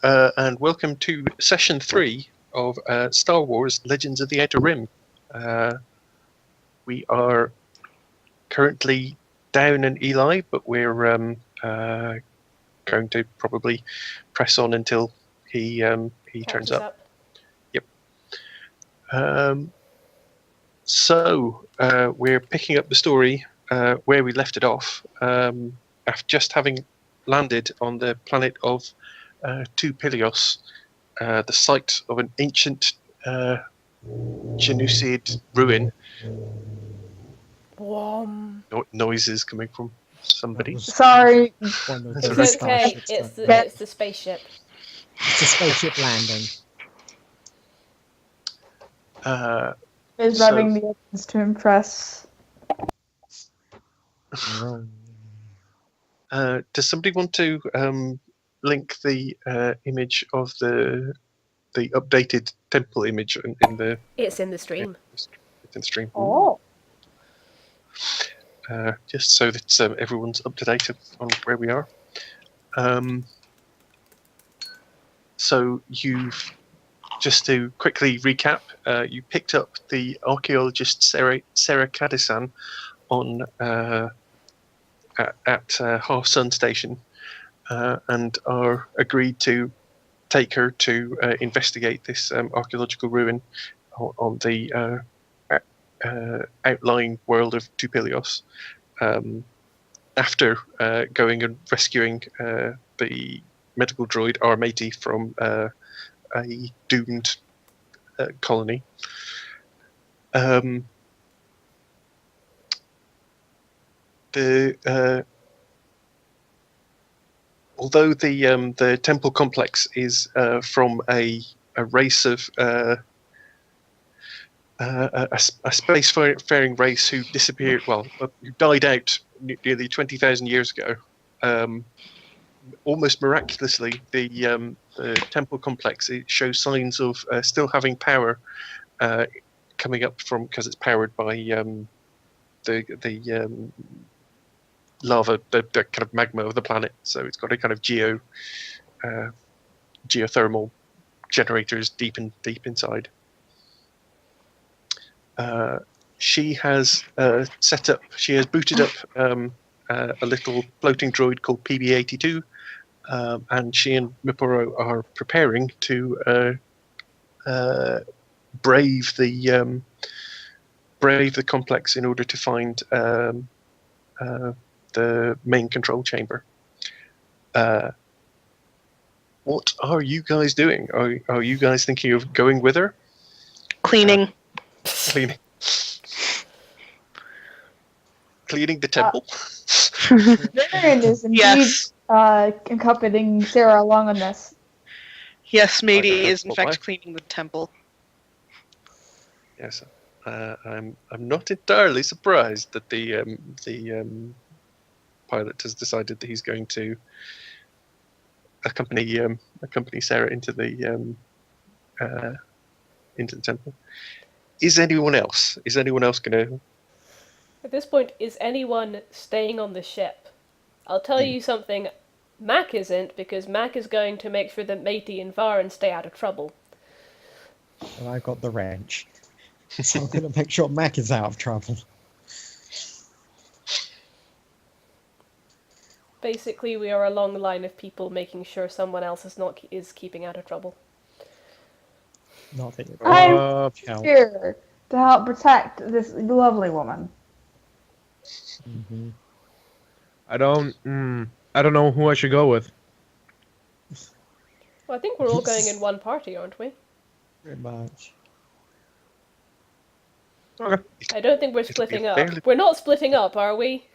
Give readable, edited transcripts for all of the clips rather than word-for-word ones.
and welcome to Session 3 of Star Wars Legends of the Outer Rim. We are currently down in Eli, but we're going to probably press on until he turns up. Yep. So we're picking up the story where we left it off, after just having landed on the planet of Tu Pilios, the site of an ancient Genusiid ruin. Noises coming from somebody. Sorry. It's okay. It's the spaceship. It's a spaceship landing. Is rubbing the edges to impress. Does somebody want to link the image of the updated temple image in the? It's in the stream. It's in the stream. Oh. Just so that everyone's up to date on where we are. So you've, just to quickly recap, you picked up the archaeologist Serra Cadissan on at Half Sun Station, and are agreed to take her to investigate this archaeological ruin on the outlying world of Tu Pilios, after going and rescuing the medical droid Matey from a doomed colony. Although the temple complex is from a race of a spacefaring race who disappeared, who died out nearly 20,000 years ago. Almost miraculously, the temple complex, it shows signs of still having power coming up from, because it's powered by the lava, the kind of magma of the planet. So it's got a kind of geothermal generators deep inside. She has booted up a little floating droid called PB-82, and she and Miporro are preparing to brave the complex in order to find the main control chamber. What are you guys doing? Are you guys thinking of going with her? Cleaning. Cleaning the temple. Darren is indeed accompanying Sarah along on this. Yes, Matey is in fact cleaning the temple. Yes, I'm not entirely surprised that the pilot has decided that he's going to accompany Sarah into the temple. Is anyone else going to? At this point, is anyone staying on the ship? I'll tell you something. Mac isn't, because Mac is going to make sure that Matey and Varen stay out of trouble. And I've got the wrench. So I'm going to make sure Mac is out of trouble. Basically, we are a long line of people making sure someone else is keeping out of trouble. Not that I'm here to help protect this lovely woman. Mm-hmm. I don't know who I should go with. Well, I think we're all going in one party, aren't we? Pretty much. Okay. I don't think we're splitting up. We're not splitting up, are we?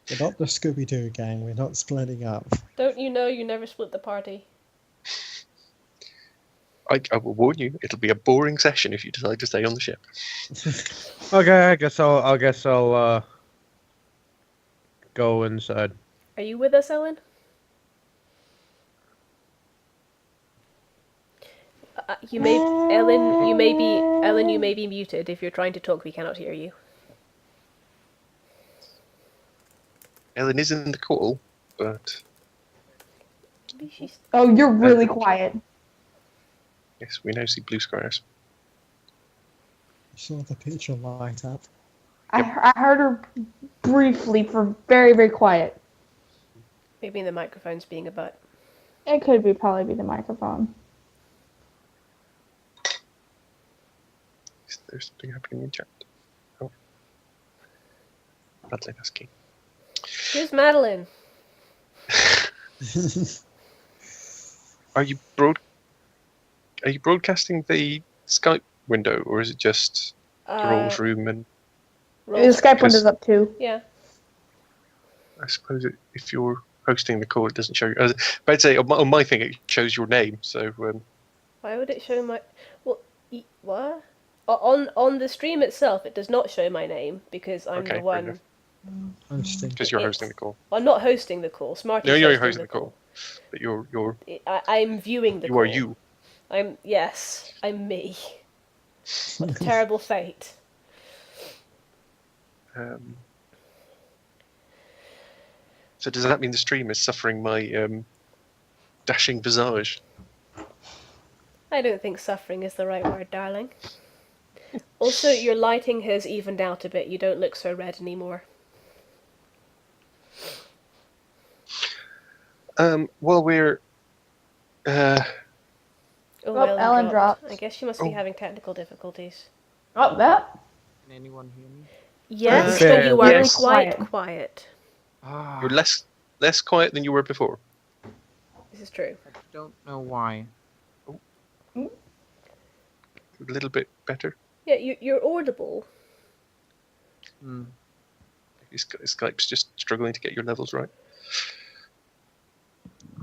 We're not the Scooby-Doo gang. We're not splitting up. Don't you know you never split the party? I will warn you, it'll be a boring session if you decide to stay on the ship. Okay, I guess I'll go inside. Are you with us, Ellen? You may be muted. If you're trying to talk, we cannot hear you. Ellen is in the call, but Maybe she's. Oh, you're really quiet. Yes, we now see blue squares. Saw the picture light up. I heard her briefly for very, very quiet. Maybe the microphone's being a butt. It could be probably be the microphone. Is there something happening in chat? Oh. Madeline asking. Who's Madeline? Are you broadcasting the Skype window, or is it just the Rolls room? And The Skype window's up too. Yeah. I suppose if you're hosting the call, it doesn't show you. But I'd say on my thing, it shows your name. So Why would it show my? Well, what? On the stream itself, it does not show my name because I'm Okay, the fair one. enough. Hosting. because you're hosting the call. I'm not hosting the call. Smarty's No, you're hosting hosting the call, but you're I'm viewing the you call. are you. I'm me. What a terrible fate. So does that mean the stream is suffering my dashing visage? I don't think suffering is the right word, darling. Also, your lighting has evened out a bit. You don't look so red anymore. While we're Oh, Ellen dropped. I guess she must be having technical difficulties. Oh, that? Can anyone hear me? Yes, Fair. but you are Yes. quite quiet. you're less quiet than you were before. This is true. I don't know why. A little bit better. Yeah, you're audible. Hmm. Skype's just struggling to get your levels right.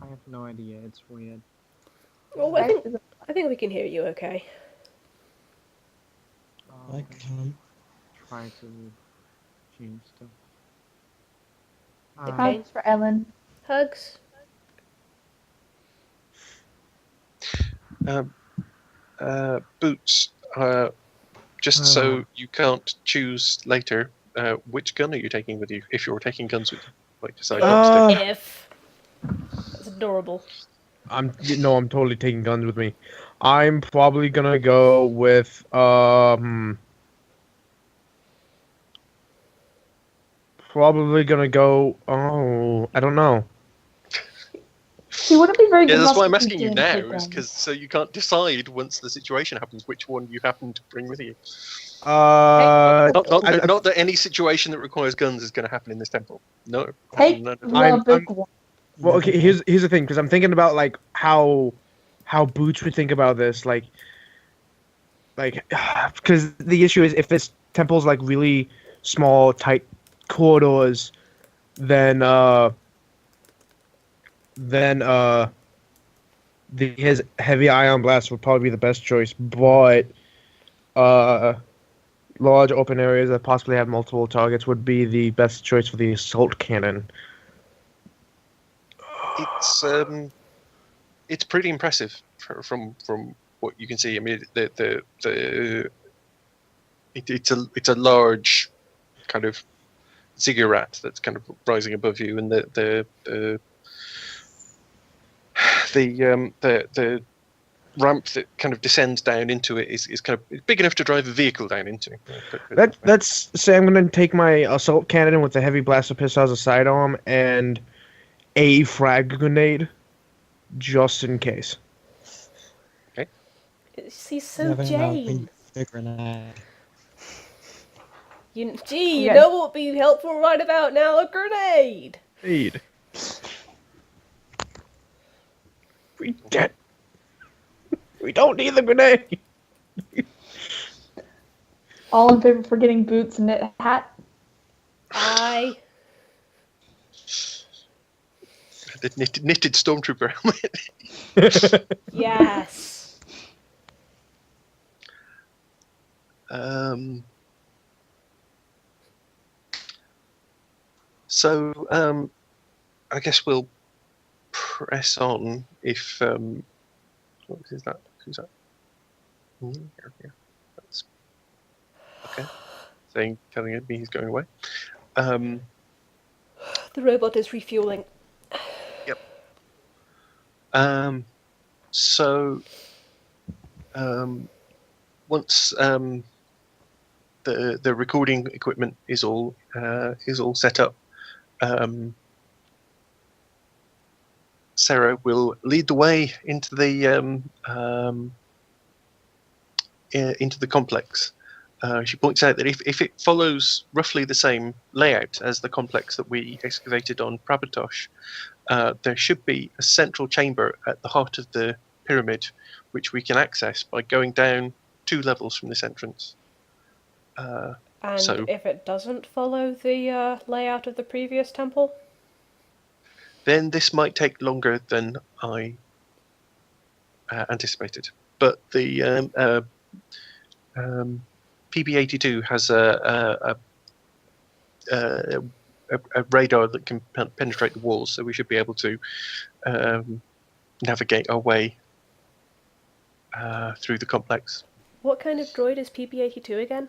I have no idea. It's weird. Well, I think we can hear you okay. I can't. Try to change stuff. Okay. Hugs for Ellen. Hugs. Boots. Just so you can't choose later, which gun are you taking with you? If you're taking guns with you, like decide not to. If. That's adorable. I'm totally taking guns with me. I'm probably gonna go with I don't know. She wouldn't be very good. Yeah, that's why I'm muscle asking you doing now, it is then. because so you can't decide once the situation happens which one you happen to bring with you. Not that any situation that requires guns is going to happen in this temple. No. Take None of the big one. Well, okay. Here's the thing, because I'm thinking about like how Boots would think about this, like because the issue is if this temple's like really small, tight corridors, then his heavy ion blast would probably be the best choice, but large open areas that possibly have multiple targets would be the best choice for the assault cannon. It's pretty impressive from what you can see. I mean, it's a large kind of ziggurat that's kind of rising above you, and the ramp that kind of descends down into it is kind of big enough to drive a vehicle down into. Let's say I'm gonna take my assault cannon with the heavy blaster pistol as a sidearm and a frag grenade, just in case. Okay. She's so Never know, Jane. the grenade. You Yeah. know what would be helpful right about now? A grenade. We don't need the grenade. All in favor for getting Boots and knit hat? Aye. The knitted stormtrooper helmet. Yes. So I guess we'll press on if what is that? Who's that? Yeah. That's okay. Telling me he's going away. The robot is refueling. Yep. So once the recording equipment is all set up, Serra will lead the way into the complex. She points out that if it follows roughly the same layout as the complex that we excavated on Prabatosh, there should be a central chamber at the heart of the pyramid, which we can access by going down 2 levels from this entrance. And So- if it doesn't follow the layout of the previous temple? Then this might take longer than I anticipated. But the PB-82 has a radar that can penetrate the walls, so we should be able to navigate our way through the complex. What kind of droid is PB-82 again?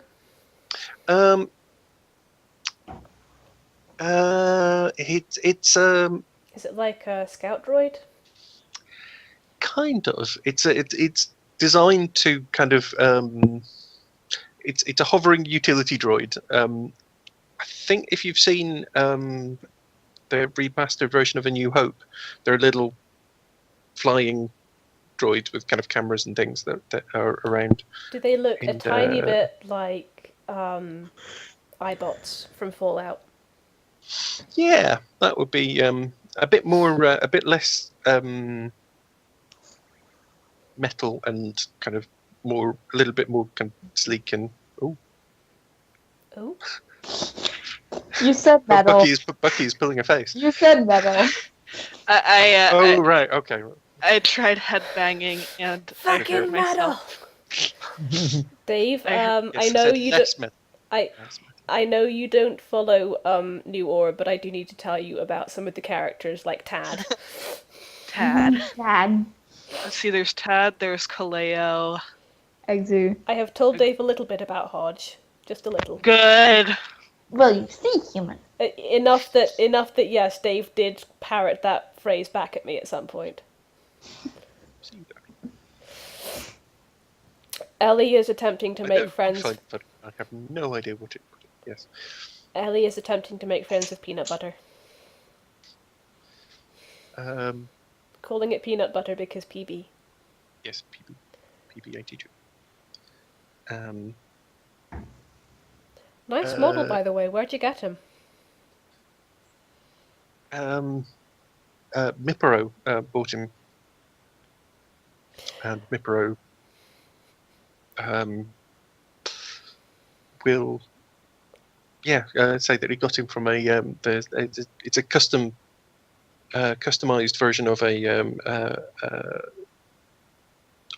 It's Is it like a scout droid? kind of. It's designed to kind of. It's a hovering utility droid. I think if you've seen the remastered version of A New Hope, there are little flying droids with kind of cameras and things that are around. Do they look a And, tiny bit like iBots from Fallout? Yeah, that would be a bit more, a bit less metal and kind of a little bit more kind of sleek and. Oh, Oh, You said metal. Bucky is pulling a face. You said metal. I Right, okay. tried headbanging and I hurt fucking metal! myself. Dave, I- I know you don't. Metal. I I know you don't follow New Orb, but I do need to tell you about some of the characters, like Tad. Tad. Dad. Let's see, there's Tad, there's Kaleo. Exu. I have told Dave a little bit about Hodge, just a little. Good. Well, you see, human. Enough that yes, Dave did parrot that phrase back at me at some point. Ellie is attempting to make friends. But I have no idea what it. Yes. Ellie is attempting to make friends with peanut butter. Calling it peanut butter because PB. Yes, PB-82. Nice model, by the way. Where'd you get him? Miporro bought him, and Miporro will, say that he got him from it's a customized version of a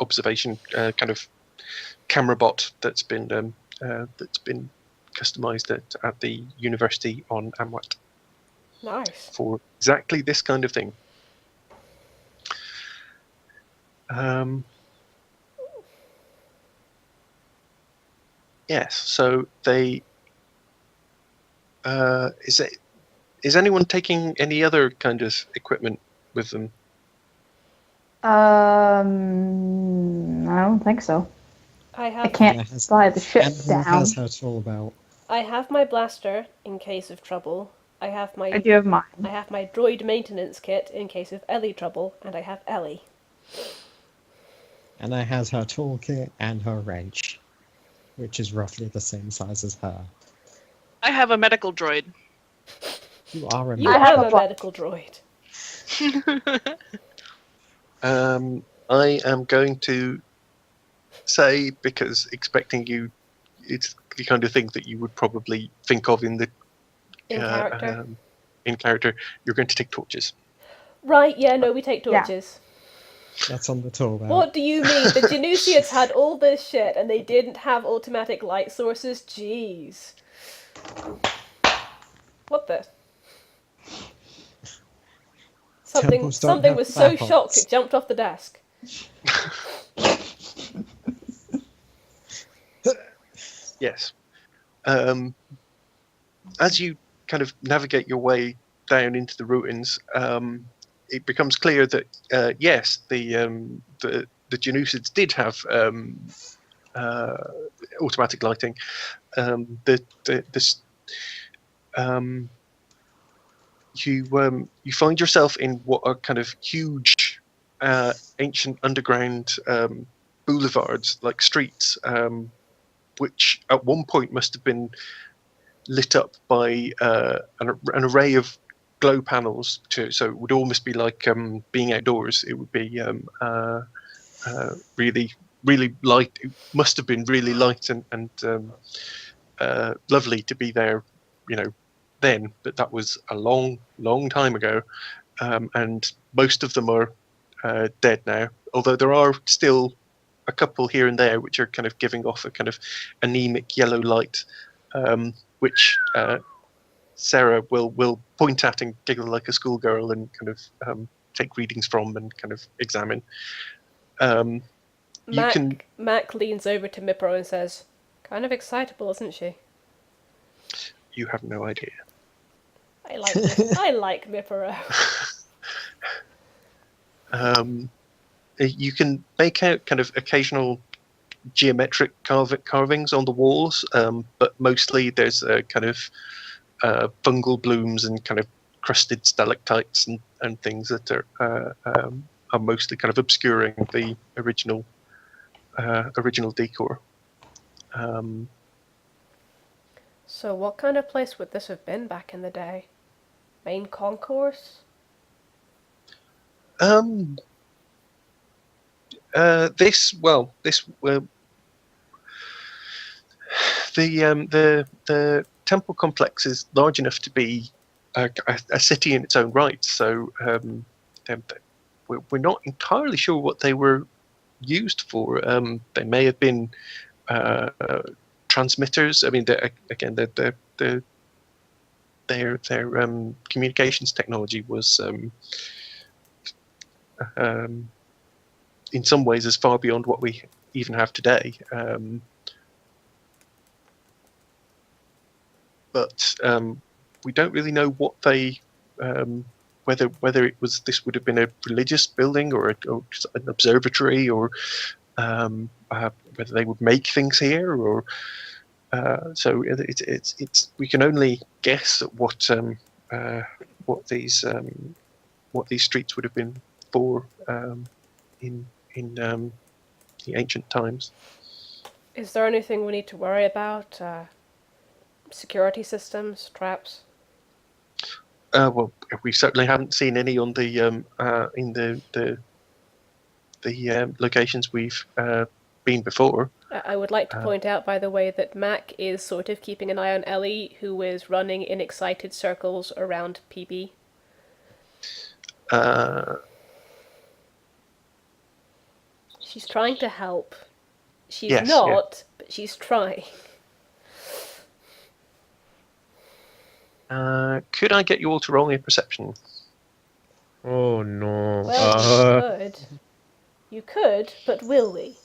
observation kind of camera bot that's been customized at the university on Amwat Nice. for exactly this kind of thing. Yes, so they. Is anyone taking any other kind of equipment with them? I don't think so. I I have can't fly the ship And who down. has her tool belt? I have my blaster in case of trouble. I have I my do have mine. droid maintenance kit in case of Ellie trouble, and I have Ellie. And I has her toolkit and her wrench, which is roughly the same size as her. I have a medical droid. You are a You I have have a a bla- medical droid. I am going to say, because expecting you, it's the kind of thing that you would probably think of in the In character. in character. You're going to take torches. Right, yeah, no, we take Yeah. torches. That's on the tool belt. What do you mean? The Genusiids had all this shit and they didn't have automatic light sources? Jeez. What the? Something Temples don't something have was so backpots. shocked it jumped off the desk. Yes. As you kind of navigate your way down into the ruins, it becomes clear that yes, the Genusiids did have automatic lighting. You find yourself in what are kind of huge, ancient underground boulevards, like streets, which at one point must have been lit up by an array of glow panels. So it would almost be like being outdoors. It would be really light. It must have been really light and lovely to be there, then. But that was a long time ago, and most of them are dead now. Although there are still a couple here and there which are kind of giving off a kind of anemic yellow light, which Sarah will point at and giggle like a schoolgirl and kind of take readings from and kind of examine. Mac leans over to Miporro and says, "Kind of excitable, isn't she?" You have no idea. I like Miporro. You can make out kind of occasional geometric carvings on the walls, but mostly there's a kind of fungal blooms and kind of crusted stalactites and things that are mostly kind of obscuring the original decor. So what kind of place would this have been back in the day? Main concourse? The temple complex is large enough to be a city in its own right. So we're not entirely sure what they were used for. They may have been transmitters. I mean, their communications technology was in some ways is far beyond what we even have today. But we don't really know what they, whether this would have been a religious building or just an observatory, or whether they would make things here, or so it's we can only guess at what these streets would have been for in the ancient times. Is there anything we need to worry about? Security systems, traps? Well, we certainly haven't seen any on the in the locations we've been before. I would like to point out, by the way, that Mac is sort of keeping an eye on Ellie, who is running in excited circles around PB. She's trying to help. She's not, but she's trying. Could I get you all to roll me a perception? Oh no. Well, you could. You could, but will we?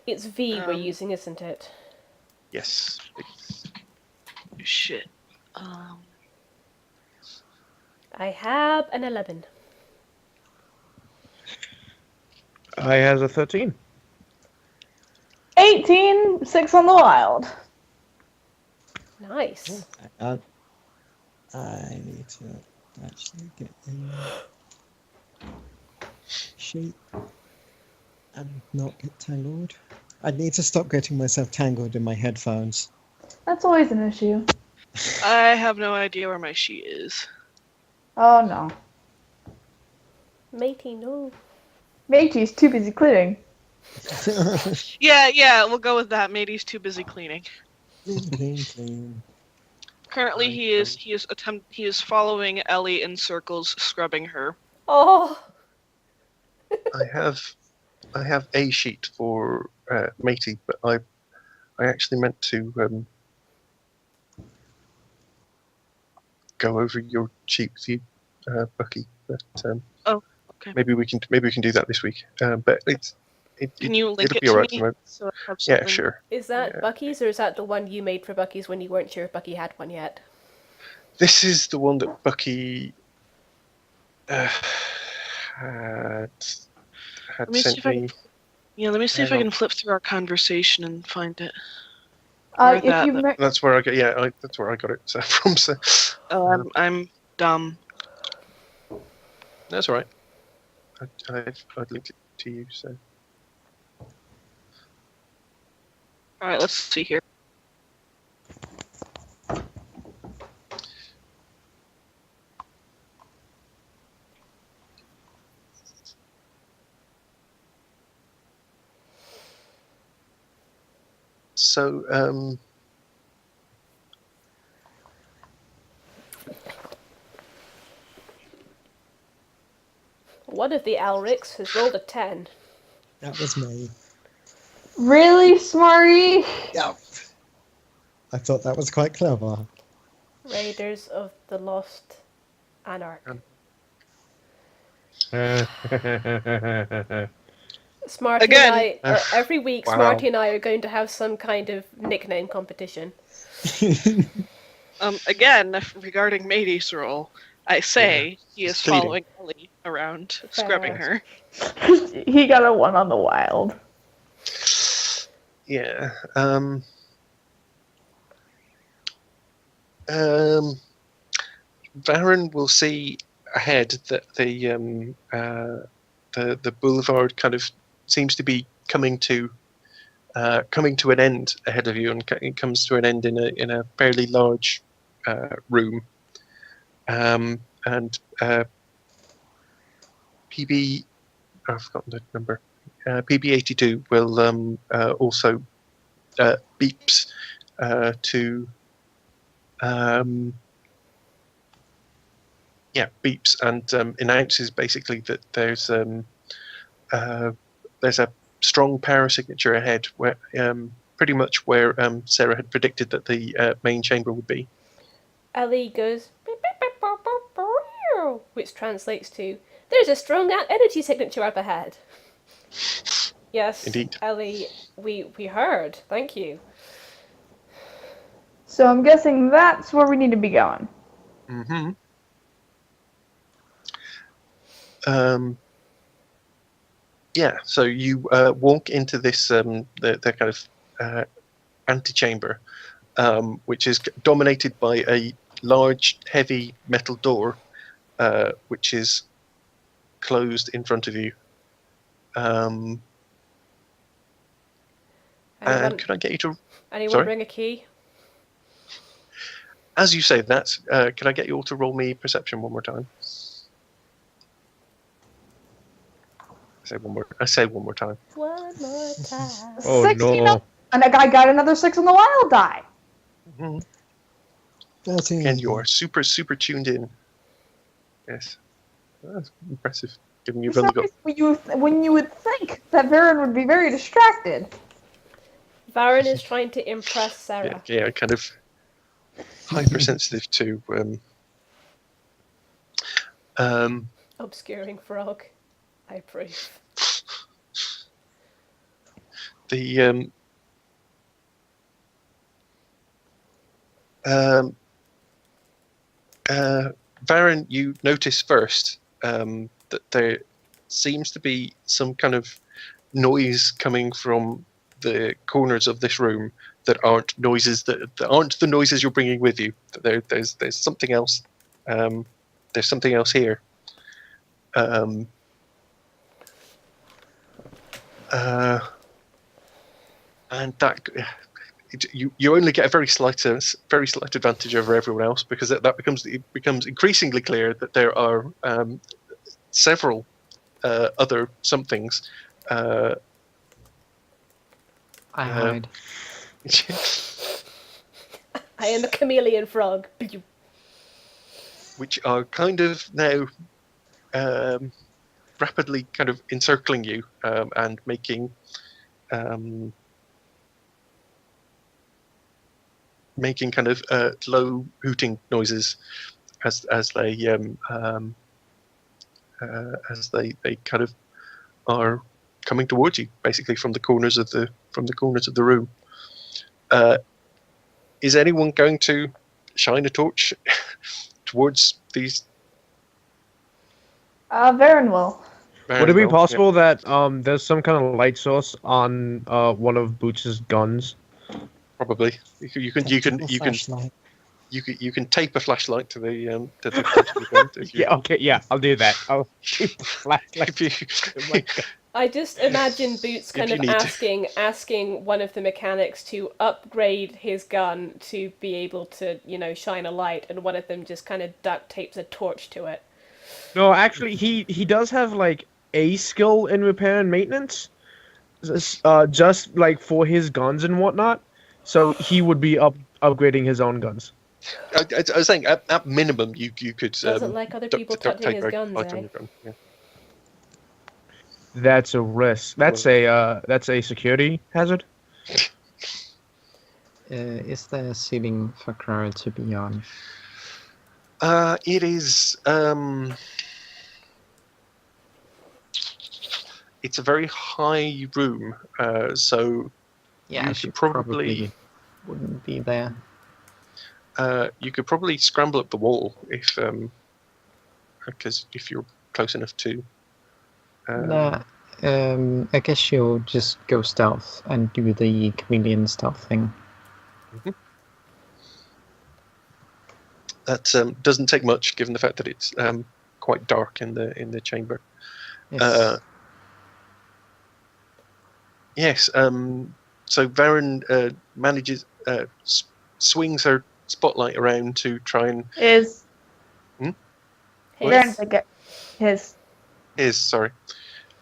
It's V we're using, isn't it? Yes. Shit. I have an 11. I has a 13. 18, 6 on the wild. Nice. I need to actually get in shape and not get tangled. I need to stop getting myself tangled in my headphones. That's always an issue. I have no idea where my sheet is. Oh no. Matey, no. Matey's too busy cleaning. Yeah, we'll go with that. Matey's too busy cleaning. Clean. Currently, he is following Ellie in circles, scrubbing her. Oh! I have a sheet for Matey, but I actually meant to go over your sheet with you, Bucky. But okay. Maybe we can do that this week. But Can you link it'll it be to alright me? tomorrow. So I have Yeah, something? sure. Is that Bucky's, or is that the one you made for Bucky's when you weren't sure if Bucky had one yet? This is the one that Bucky Had Let me see sent if I can. me. Let me see if I Hang can on. flip through our conversation and find it. Or If you That's where I got. Yeah, that's where I got it from. So, I'm dumb. that's all right. I'd linked it to you. So. All right, let's see here. So, One of the Alrics has rolled a 10. That was me. really, Smarty? Yep. I thought that was quite clever. Raiders of the Lost Anarch. Smarty Again. and I, every week, Wow. Smarty and I are going to have some kind of nickname competition. Again, regarding Matey's role, I say he is Fleeting. following Ellie around, scrubbing her. He got a 1 on the wild. Yeah. Varen will see ahead that the boulevard kind of seems to be coming to an end ahead of you, and it comes to an end in a fairly large room. And PB, I've forgotten the number. PB82 will also beeps to. Beeps and announces basically that there's a strong power signature ahead, where pretty much where Sarah had predicted that the main chamber would be. Ellie goes, which translates to, there's a strong energy signature up ahead. Yes, Indeed. Ellie, we heard. Thank you. So I'm guessing that's where we need to be going. Mm-hmm. So you walk into this the kind of antechamber, which is dominated by a large, heavy metal door, which is closed in front of you. And can I get you to? Anyone Sorry? bring a key? As you say that, can I get you all to roll me perception one more time? I say one more time. One more time. Oh 16 no. And a guy got another 6 on the wild die. Mm-hmm. 13. Again, you are super tuned in. Yes, that's impressive. Given you've only got. When you would think that Varen would be very distracted. Varen is trying to impress Sarah. Yeah, kind of hypersensitive to Obscuring frog. I approve. the Varen, you notice first that there seems to be some kind of noise coming from the corners of this room that aren't noises that aren't the noises you're bringing with you. There's something else. There's something else here. And that you only get a very slight advantage over everyone else, because it becomes increasingly clear that there are several other somethings. I hide. I am a chameleon frog. Which are kind of now rapidly kind of encircling you and making kind of low hooting noises as they kind of are coming towards you, basically from the corners of the room. Is anyone going to shine a torch towards these Varen will. Would it be Baron will, possible that there's some kind of light source on one of Boots' guns? probably. You can tape a flashlight to the front of the gun. If you, Yeah, okay, yeah, I'll do that. I'll keep the flashlight. if you, in my gun. I just imagine Boots kind you of need to. asking one of the mechanics to upgrade his gun to be able to, shine a light, and one of them just kind of duct tapes a torch to it. No, actually, he does have like a skill in repair and maintenance, just like for his guns and whatnot. So he would be upgrading his own guns. I was saying at minimum you could Doesn't like other people duct touching tape his a guns, light on eh? your gun. Yeah. That's a risk. That's a security hazard. Is there a ceiling for Crow to be on? It is. It's a very high room, so Yeah, you she could probably wouldn't be there. you could probably scramble up the wall because if you're close enough to. Nah, I guess she'll just go stealth and do the chameleon stealth thing. That doesn't take much, given the fact that it's quite dark in the chamber. Yes. Yes. So Varen manages swings her spotlight around to try and Is Varen His. to get his. sorry.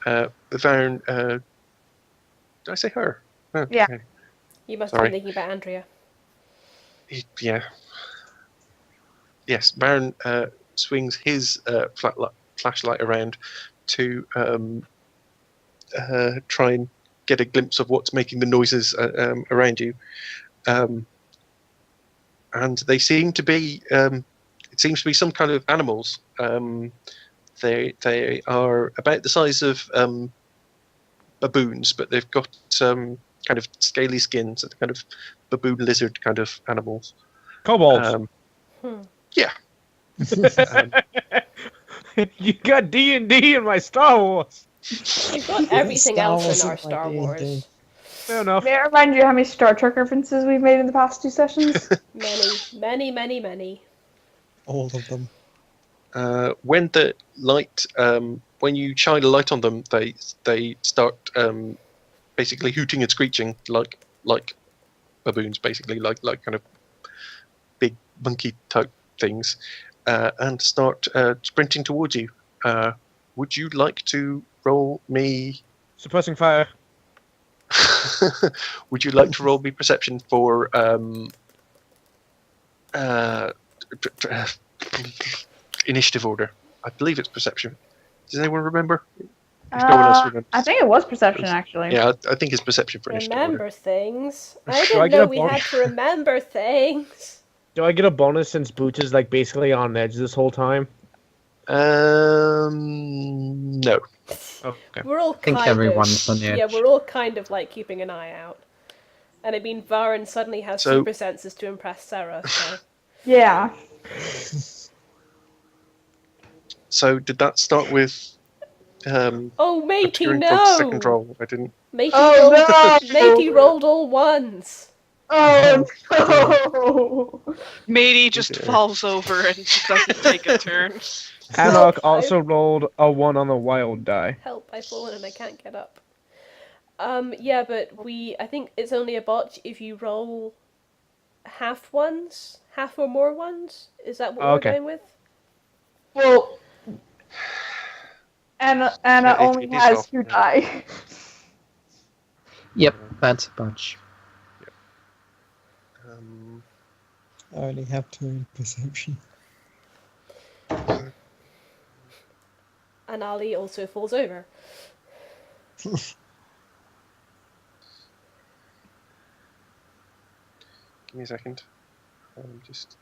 Varen. Did I say her? Oh, Yeah. okay. You must Sorry. be thinking about Andrea. Yeah. Yes, Varen swings his flashlight around to try and get a glimpse of what's making the noises around you, and they seem to be. It seems to be some kind of animals. They are about the size of baboons, but they've got kind of scaly skins, kind of baboon lizard kind of animals. Kobolds. Yeah. You got D&D in my Star Wars. You've got everything Star else Wars in our is my Star D&D. Wars. Fair enough. May I remind you how many Star Trek references we've made in the past 2 sessions? Many. All of them. When the light, when you shine a light on them, they start basically hooting and screeching like baboons, basically like kind of big monkey type things, and start sprinting towards you. Would you like to roll me? Suppressing fire. Would you like to roll me perception for initiative order? I believe it's perception. Does anyone remember? If no one else remembers. I think it was perception, actually. Yeah, I think it's perception for initiative Remember order. things. I Do I didn't get know a we bonus? had to remember things. Do I get a bonus since Boots is like basically on edge this whole time? No. Okay. We're all I think kind everyone's of on edge. Yeah, we're all kind of like keeping an eye out. And I mean, Varen suddenly has So- super senses to impress Serra. So. Yeah. So did that start with Oh, Matey, obscuring no! Frog's second roll? I didn't. Matey, Oh, rolled, no! Matey rolled all ones. Oh no! Matey just dear. falls over and doesn't take a turn. Anarch Help, also rolled a 1 on the wild die. Help, I've fallen and I can't get up. Yeah, but I think it's only a botch if you roll half ones? Half or more ones? Is that what Okay. we're going with? Well, Anna Yeah, only it is has off, 2 yeah. die. Yep, that's a bunch. I only have 2 in perception. And Ali also falls over. Give me a second. Just.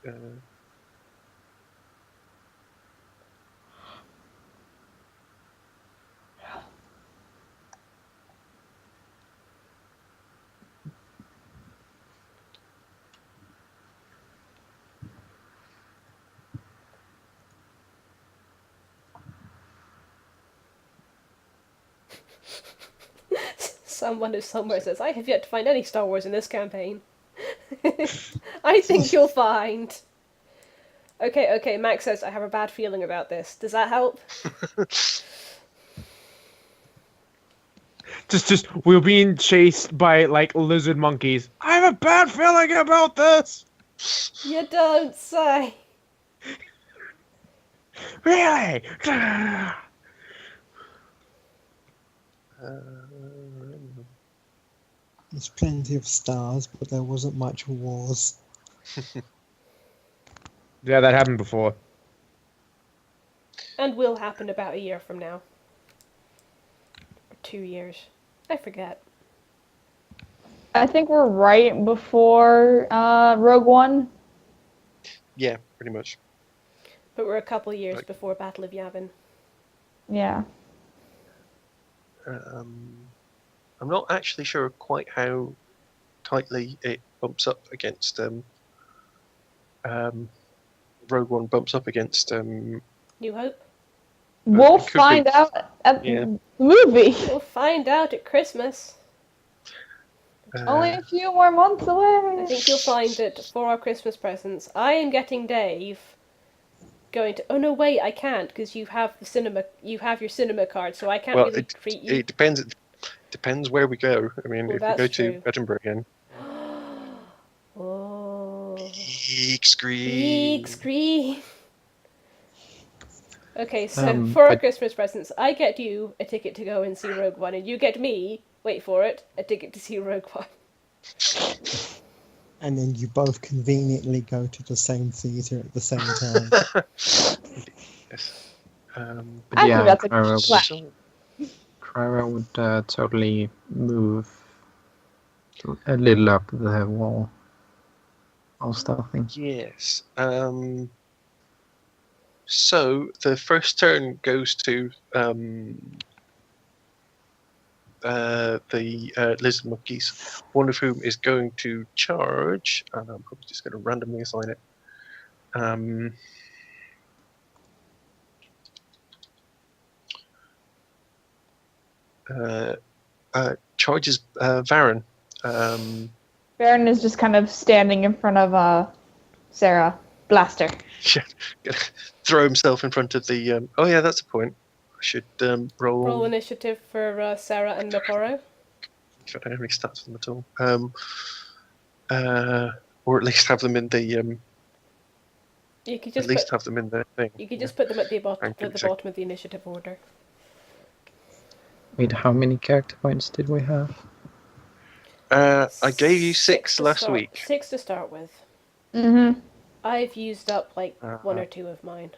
Someone who somewhere says, I have yet to find any Star Wars in this campaign. I think you'll find. Okay, Max says, I have a bad feeling about this. Does that help? Just we're being chased by like lizard monkeys. I have a bad feeling about this. You don't say. Really? There's plenty of stars, but there wasn't much wars. Yeah, that happened before. And will happen about a year from now. Or 2 years. I forget. I think we're right before Rogue One. Yeah, pretty much. But we're a couple years before Battle of Yavin. Yeah. I'm not actually sure quite how tightly it bumps up against Rogue One bumps up against New Hope? We'll it could find be. out at Yeah. the movie. We'll find out at Christmas. Only a few more months away. I think you'll find that for our Christmas presents, I am getting Dave going to. Oh no, wait, I can't because you have the cinema. You have your cinema card, so I can't well, really treat you. it depends. It depends where we go. I mean, Well, if we that's go true. to Edinburgh again, Oh. big screen. Big screen. Okay, so Um, for our but- Christmas presents, I get you a ticket to go and see Rogue One, and you get me, wait for it, a ticket to see Rogue One. And then you both conveniently go to the same theatre at the same time. Yes. But I yeah, think that's a Clara good plan. So, Clara would totally move a little up the wall. All stealthing. yes. So the first turn goes to the lizard monkeys, one of whom is going to charge, and I'm probably just going to randomly assign it. Charges Varen. Baron is just kind of standing in front of Serra. Blaster. Throw himself in front of the. Oh yeah, that's a point. I should roll. Roll initiative for Sarah and Miporro. I don't have any stats for them at all. Or at least have them in the. You could At just least put, have them in the thing. you could just put them at the bottom Hang on a sec. of the initiative order. Wait, how many character points did we have? I gave you six to last start- week. 6 to start with. Mm-hmm. I've used up like one Uh-huh. or two of mine.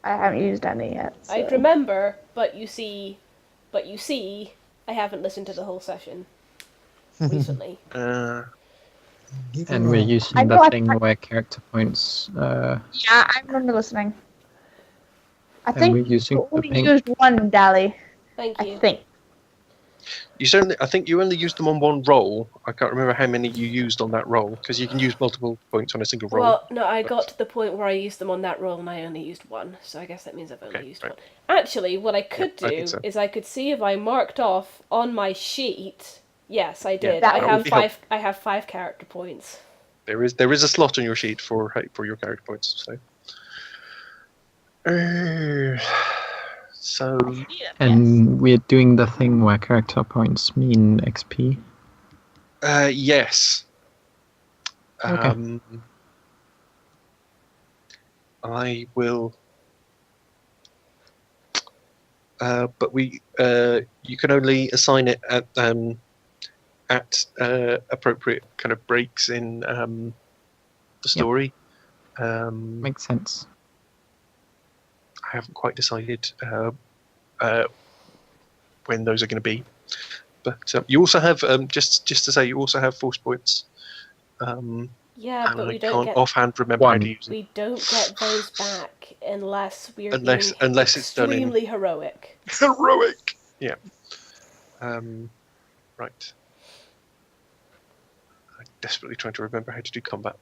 I haven't used any yet. So. I'd remember, but you see, I haven't listened to the whole session recently. Give And it we're a- using I know the I thing tried- where character points. Yeah, I remember listening. I And think we're using you the only pink. used one, Dally. Thank I you. think. You certainly. I think you only used them on one roll. I can't remember how many you used on that roll because you can use multiple points on a single roll. Well, no, I got to the point where I used them on that roll and I only used one, so I guess that means I've only Okay, used right. one. Actually, what I could Yeah, I do think so. is I could see if I marked off on my sheet. Yes, I did. that I would have be 5. I have 5 character points. There is a slot on your sheet for your character points. So. Yeah. And we're doing the thing where character points mean XP. Yes. Okay. I will. But you can only assign it at appropriate kind of breaks in the story. Makes sense. I haven't quite decided when those are going to be. But you also have just to say you also have force points. Yeah, And but I we don't can't get offhand remember how One. to use them. we don't get those back unless we're Unless being it's done in extremely heroic. heroic. Yeah. Right. I'm desperately trying to remember how to do combat.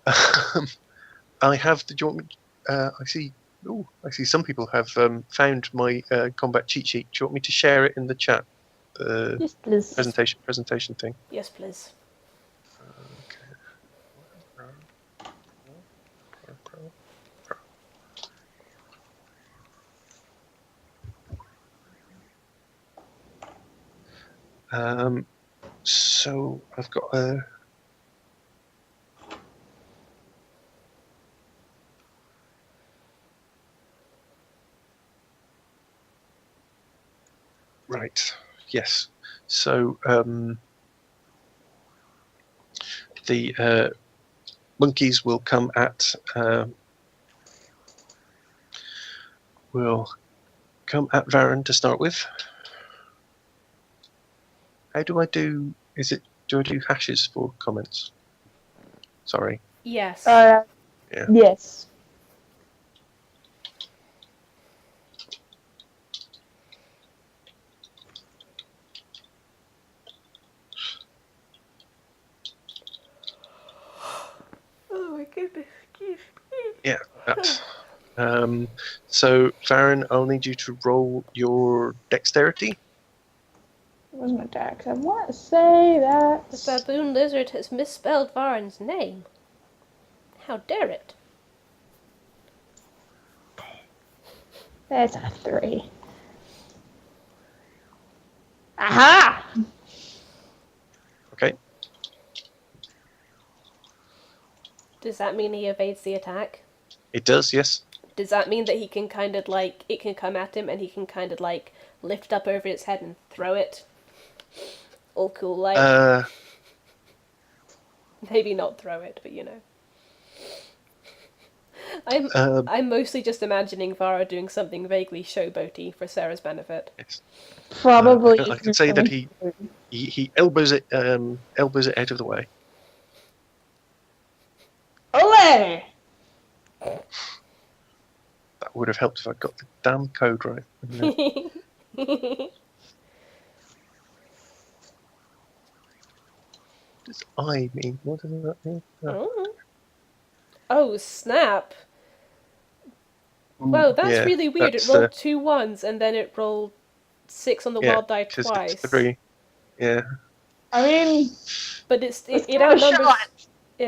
I have. Do you want me? I see. Oh, I see. Some people have found my combat cheat sheet. Do you want me to share it in the chat? the Yes, please. presentation thing. Yes, please. So I've got a. Right. Yes. So the monkeys will come at. Will come at Varen to start with. How do I do? Do I do hashes for comments? Sorry. Yes. Yeah. Yes. Oh my goodness. Yeah. That's. So Varen, I'll need you to roll your dexterity. Where's my dex? I want to say that. The baboon lizard has misspelled Varen's name. How dare it? That's a 3. Aha! Okay. Does that mean he evades the attack? It does. Yes. Does that mean that he can kind of like, it can come at him and he can kind of like lift up over its head and throw it? All cool, like. Maybe not throw it, but you know. I'm mostly just imagining Vara doing something vaguely showboaty for Sarah's benefit. Yes. Probably. I can say that he elbows it out of the way. Ole! That would have helped if I got the damn code right. Wouldn't it? What does I mean? What does that mean? Oh, snap. Wow, that's really weird. It rolled 2 1s and then it rolled 6 on the wild die twice. It's 3. Yeah. I mean, but it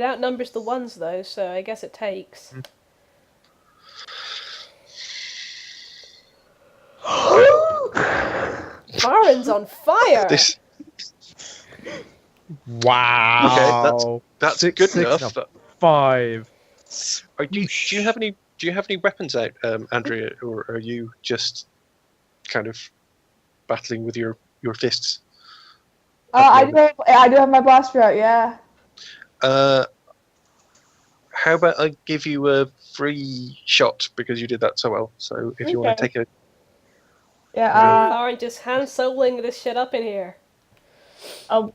outnumbers the 1s though, so I guess it takes. Varen's on fire! Wow. Okay, that's Six, good six, enough. no, 5. Do you have any weapons out, Andrea, or are you just kind of battling with your fists? I do have my blaster out, yeah. How about I give you a free shot because you did that so well? So if you want to take a... Yeah, Varen just hand soloing this shit up in here. I'll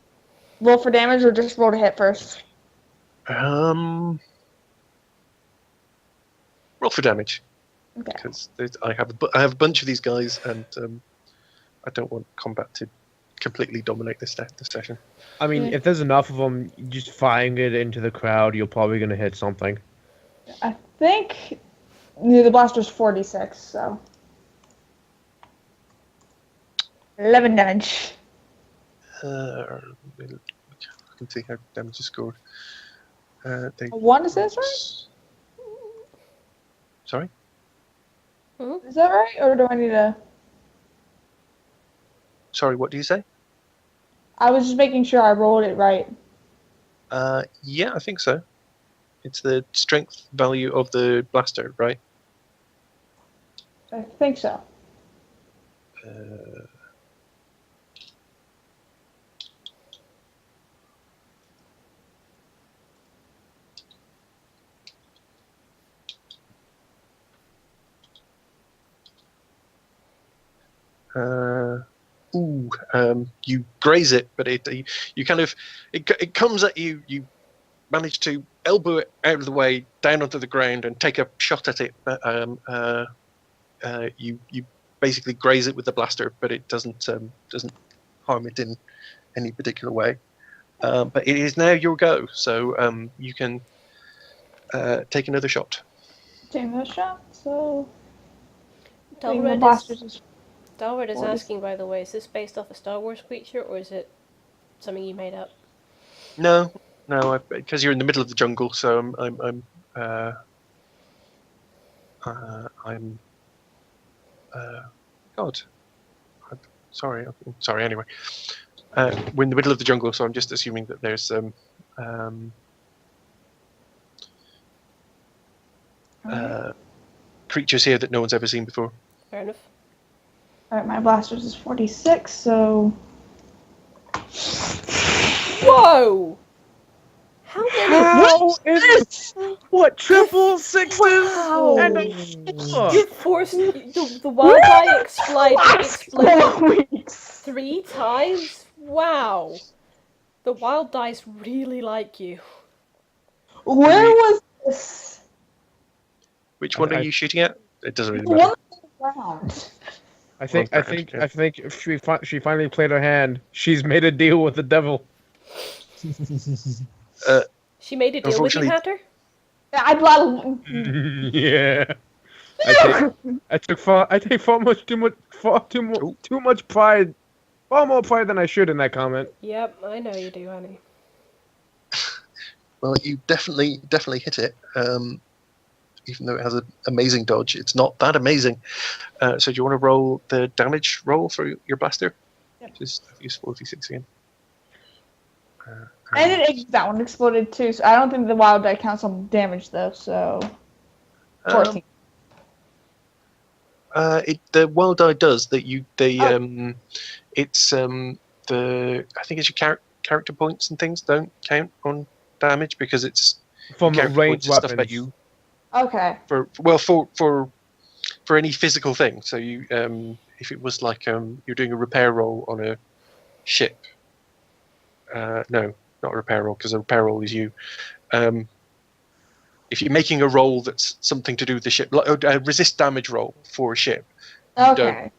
roll for damage or just roll to hit first? Roll for damage. Okay. Because I have a bunch of these guys, and I don't want combat to completely dominate this session. I mean, if there's enough of them, just firing it into the crowd, you're probably going to hit something. I think the blaster's 46, so 11 damage. I can see how damage is scored. I want to say that's right? Sorry? Is that right, or do I need to... Sorry, what do you say? I was just making sure I rolled it right. Yeah, I think so. It's the strength value of the blaster, right? I think so. You graze it, but it comes at you. You manage to elbow it out of the way, down onto the ground, and take a shot at it. But you basically graze it with the blaster, but it doesn't harm it in any particular way. But it is now your go, so you can take another shot. Take another shot, so... Delred Dalward is asking, by the way, is this based off a Star Wars creature, or is it something you made up? No, because you're in the middle of the jungle, so I'm God. Sorry. Anyway, we're in the middle of the jungle, so I'm just assuming that there's creatures here that no one's ever seen before. Fair enough. Alright, my blasters is 46, so... Whoa! How many? What, triple sixes? Wow. And a four? You forced the wild die exploded 3 times? Wow. The wild dice really like you. Where was this? Which one are you shooting at? It doesn't really The matter. one around. I think she finally played her hand. She's made a deal with the devil. She made a deal with you, Hatter? I'd rather... Yeah. I take far too much pride. Far more pride than I should in that comment. Yep, I know you do, honey. Well, you definitely hit it. Even though it has an amazing dodge, it's not that amazing. So do you want to roll the damage roll for your blaster? Yep. Just use 46 again. That one exploded too, so I don't think the wild die counts on damage though, so... 14. The wild die does that. It's I think it's your character points and things don't count on damage because it's from character ranged points and stuff weapons. about you. Okay. For any physical thing. So you if it was like you're doing a repair roll on a ship. No, not a repair roll because a repair roll is you. If you're making a roll that's something to do with the ship, like a resist damage roll for a ship. Okay.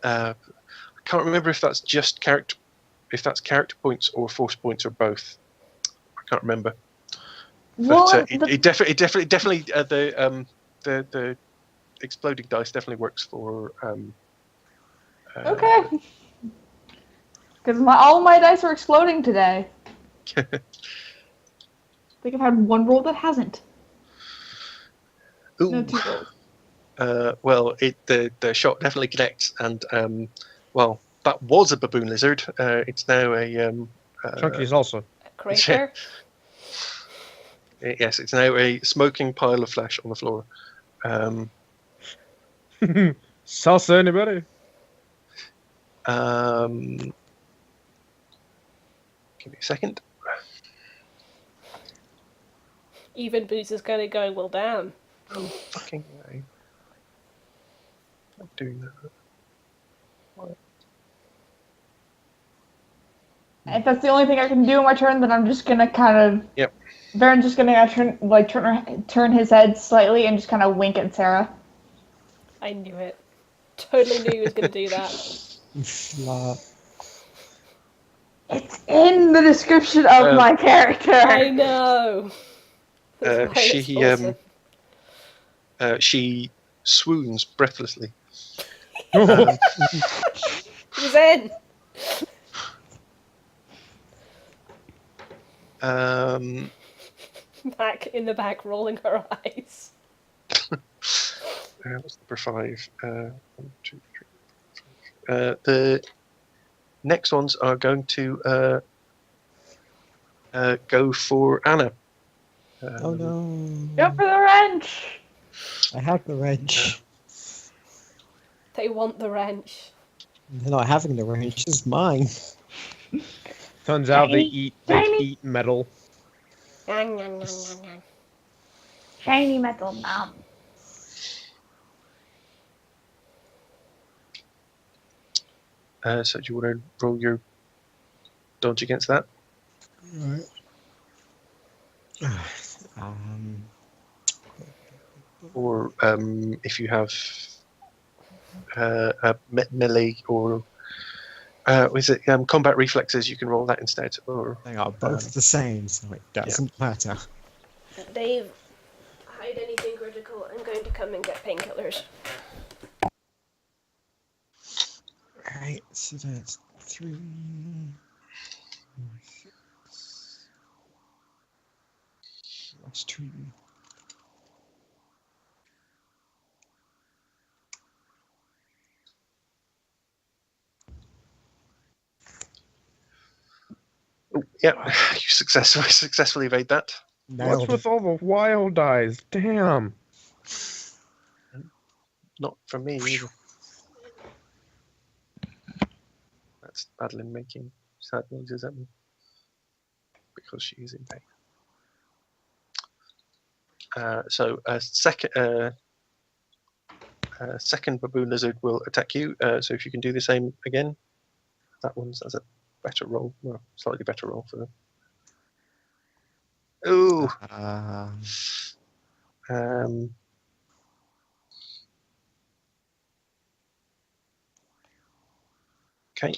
I can't remember if that's just character points or force points or both. I can't remember. But it definitely the exploding dice definitely works for. Okay. Because all my dice are exploding today. I think I've had one roll that hasn't. Ooh. No, 2 rolls. Well, the shot definitely connects, and well, that was a baboon lizard. It's now a Chunky is also. A crater? Yes, it's now a smoking pile of flesh on the floor. Salsa, anybody? Give me a second. Even Boots is kind of going, well, damn. Oh, fucking way. I'm doing that. What? If that's the only thing I can do in my turn, then I'm just gonna kind of. Yep. Baron's just gonna turn his head slightly and just kind of wink at Sarah. I knew it. Totally knew he was going to do that. It's in the description of my character. I know. She swoons breathlessly. He's in. Back in the back, rolling her eyes. What's number 5? 1, 2, 3, 4, 5. The next ones are going to go for Anna. Oh no! Go for the wrench. I have the wrench. They want the wrench. They're not having the wrench. It's mine. Turns out they eat metal. Shiny metal mom. So do you want to roll your dodge against that? Right. Or if you have a melee or is it combat reflexes, you can roll that instead. Or They are both the same, so it doesn't matter. Dave, hide anything critical. I'm going to come and get painkillers. Right, so that's 3, 6, that's 2. Oh, yeah, you successfully evade that. What's Nailed with it. all the wild eyes? Damn. Not from me either. That's Madeline making sad noises at me because she is in pain. So a second baboon lizard will attack you. So if you can do the same again, that one's has a better roll, well, slightly better roll for them. Ooh. Okay.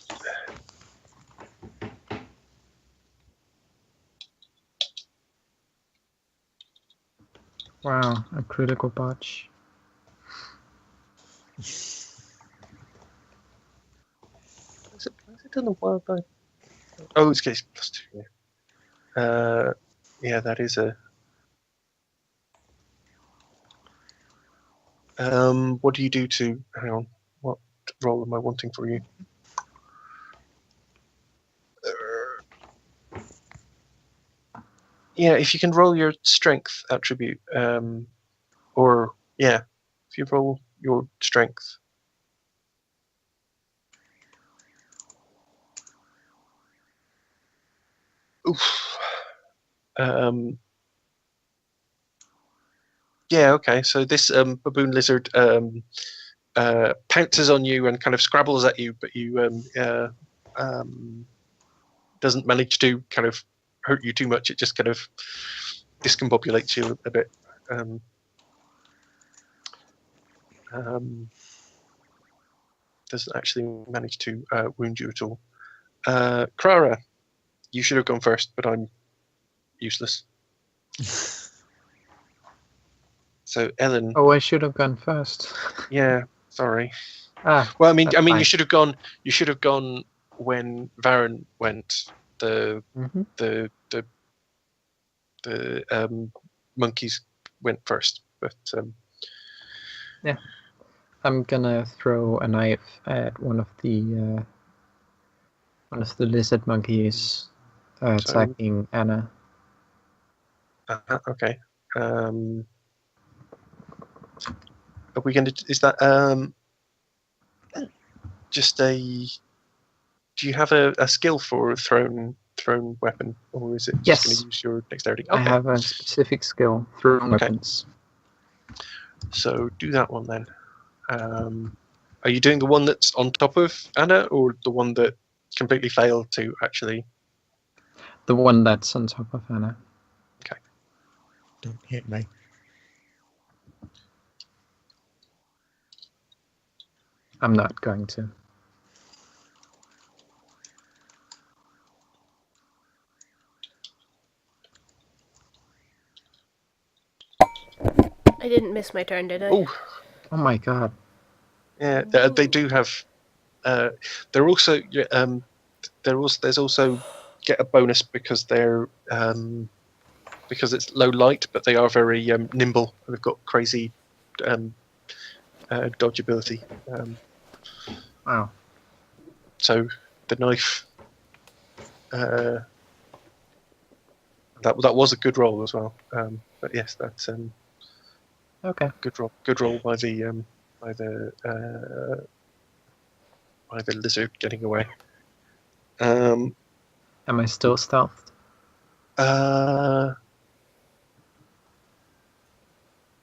Wow, a critical botch. Is it done a wild die? Oh, it's case +2. Yeah. Yeah, that is a. What do you do to? Hang on. What role am I wanting for you? Yeah, if you can roll your strength attribute, or yeah, if you roll your strength. Oof. Yeah, okay. So this baboon lizard pounces on you and kind of scrabbles at you, but you doesn't manage to kind of hurt you too much. It just kind of discombobulates you a bit. Doesn't actually manage to wound you at all. Krara, you should have gone first, but I'm useless. So Ellen. Oh, I should have gone first. Yeah, sorry. Ah, Well, I mean, that's fine. you should have gone. You should have gone when Varen went. The monkeys went first, but yeah. I'm gonna throw a knife at one of the lizard monkeys attacking Anna. Okay. Are we going to? Is that just a? Do you have a skill for thrown weapon, or is it just going to use your dexterity? Okay. I have a specific skill, thrown weapons. So do that one then. Are you doing the one that's on top of Anna, or the one that completely failed to actually? The one that's on top of Anna. Okay. Don't hit me. I'm not going to. I didn't miss my turn, did I? Oh my god. Yeah, they do have. They're also. There's also get a bonus because they're because it's low light, but they are very nimble. They've got crazy dodge ability. Wow. So the knife. That was a good roll as well. But yes, that's okay. Good roll. Good roll by the lizard getting away. Am I still stealthed?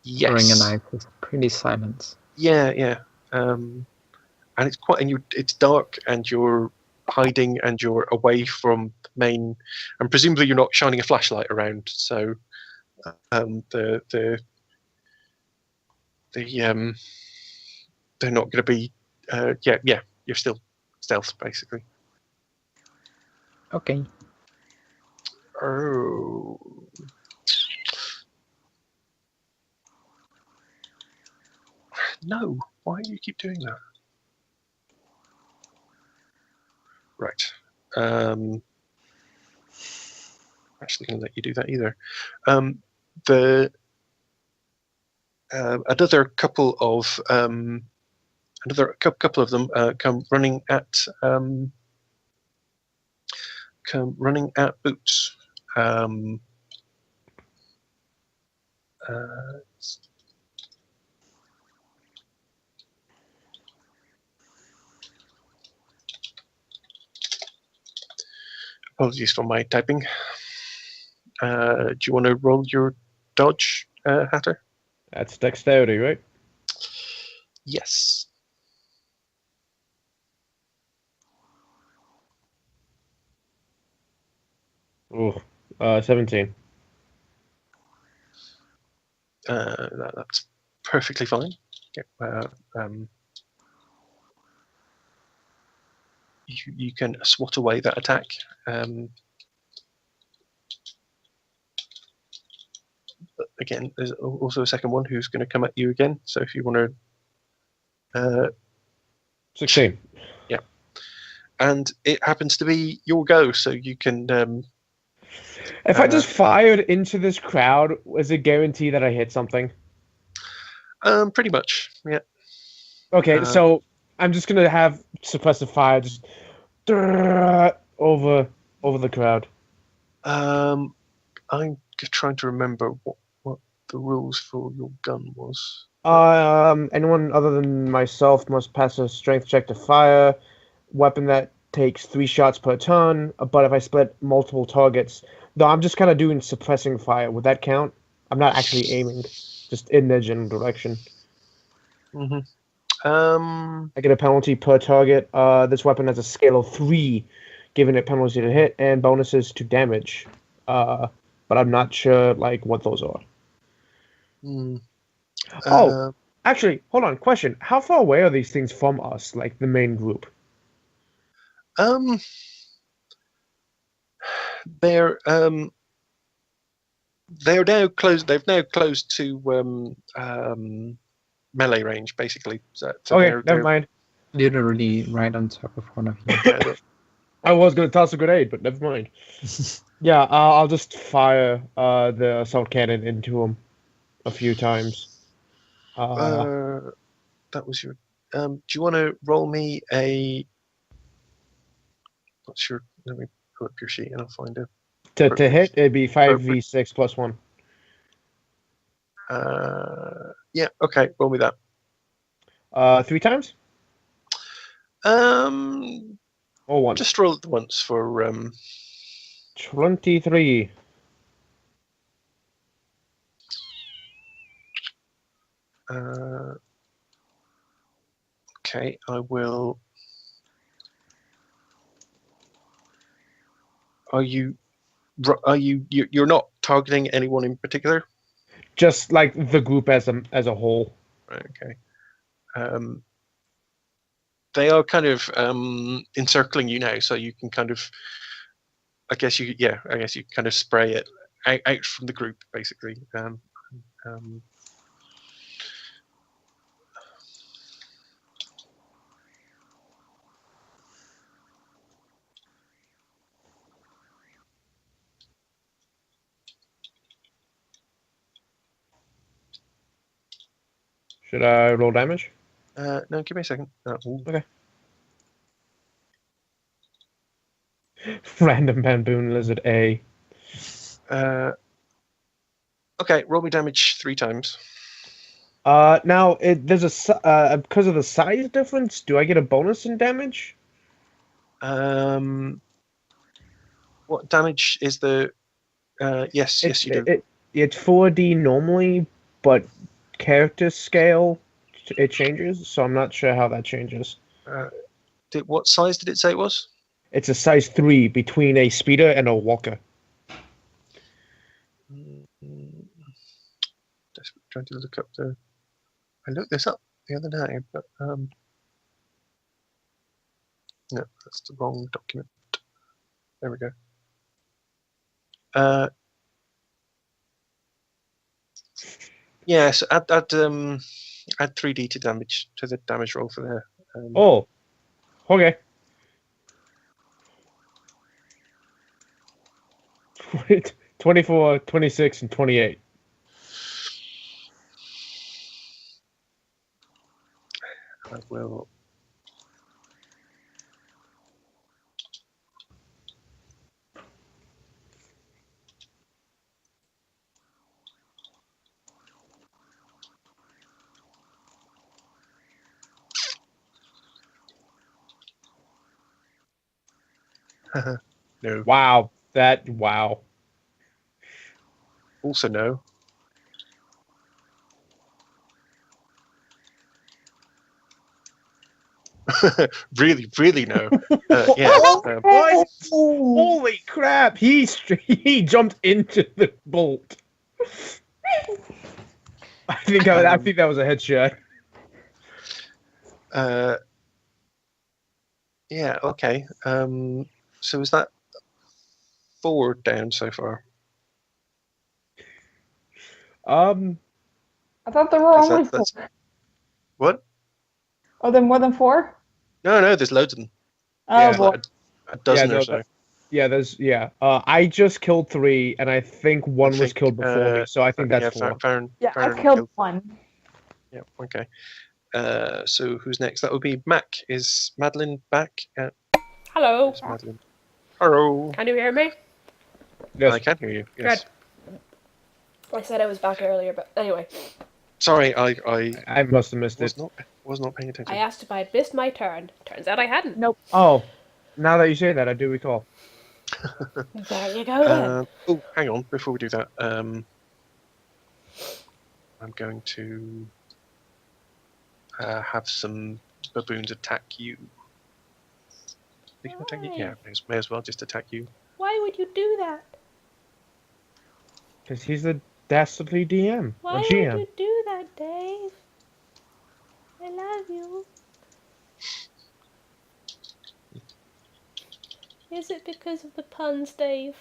Yes. Throwing a knife is pretty silent. Yeah. And it's it's dark, and you're hiding, and you're away from the main, and presumably you're not shining a flashlight around. So they're not going to be. Yeah. You're still stealth basically. Okay. Oh. No, why do you keep doing that? Right. Actually, going to let you do that either. The another couple of them come running at Boots. Apologies for my typing. Do you want to roll your dodge, Hatter? That's dexterity, right? Yes. Ooh, 17. That's perfectly fine. Okay, you can swat away that attack. But again, there's also a second one who's going to come at you again. So if you want to, 16. Yeah, and it happens to be your go, so you can. If I just fired into this crowd, is it guaranteed that I hit something? Pretty much, yeah. Okay, so I'm just gonna have suppressive fire just over the crowd. I'm trying to remember what the rules for your gun was. Anyone other than myself must pass a strength check to fire. Weapon that takes 3 shots per turn. But if I split multiple targets, though, I'm just kind of doing suppressing fire. Would that count? I'm not actually aiming, just in their general direction. Mm-hmm. I get a penalty per target. This weapon has a scale of 3, giving it penalty to hit and bonuses to damage. But I'm not sure like what those are. Actually, hold on. Question: how far away are these things from us, like the main group? They're now closed. They've now closed to melee range, basically. So okay, never mind. Literally right on top of one of you. I was gonna toss a grenade, but never mind. Yeah, I'll just fire the assault cannon into him a few times. That was your. Do you want to roll me a? Not sure. Let me pull up your sheet and I'll find it. To hit, it'd be 5v6 plus 1. Yeah. Okay. Roll me that. 3 times? Or 1. Just roll it once for 23. Okay, I will. You're not targeting anyone in particular? Just like the group as a whole. Right, okay. They are kind of encircling you now, so you can kind of. I guess you kind of spray it out from the group, basically. Should I roll damage? No, give me a second. Okay. Random bamboo lizard A. Okay, roll me damage 3 times. Now there's a because of the size difference. Do I get a bonus in damage? What damage is the? Yes, you do. It's 4D normally, but character scale it changes. So I'm not sure how that changes. What size did it say it was? It's a size 3 between a speeder and a walker. Just trying to look up the. I looked this up the other day, but no, that's the wrong document. There we go. Yes, Add 3d to the damage roll for there. Oh, okay. 24, 26, and 28. I will. No. Wow. Wow. Also no. really no. Yes. What? Holy crap! He jumped into the bolt. I think that was a headshot. Yeah. Okay. So is that 4 down so far? I thought there were only 4. What? Oh, there more than 4? No, there's loads of them. Oh, Yeah. There's like a dozen or so. I just killed 3, and I think one was killed before me, so I think that's 4. I've killed 1. Yeah. Okay. So who's next? That would be Mac. Is Madeline back? Hello. Madeline. Hello. Can you hear me? Yes. I can hear you. Yes. Good. I said I was back earlier, but anyway. Sorry, I must have missed it. Was not paying attention. I asked if I'd missed my turn. Turns out I hadn't. Nope. Oh, now that you say that, I do recall. There you go then. Oh, hang on. Before we do that, I'm going to have some baboons attack you. They can attack you? Yeah, may as well just attack you. Why would you do that? Because he's a dastardly DM. Why or would GM. you do that, Dave? I love you. Is it because of the puns, Dave?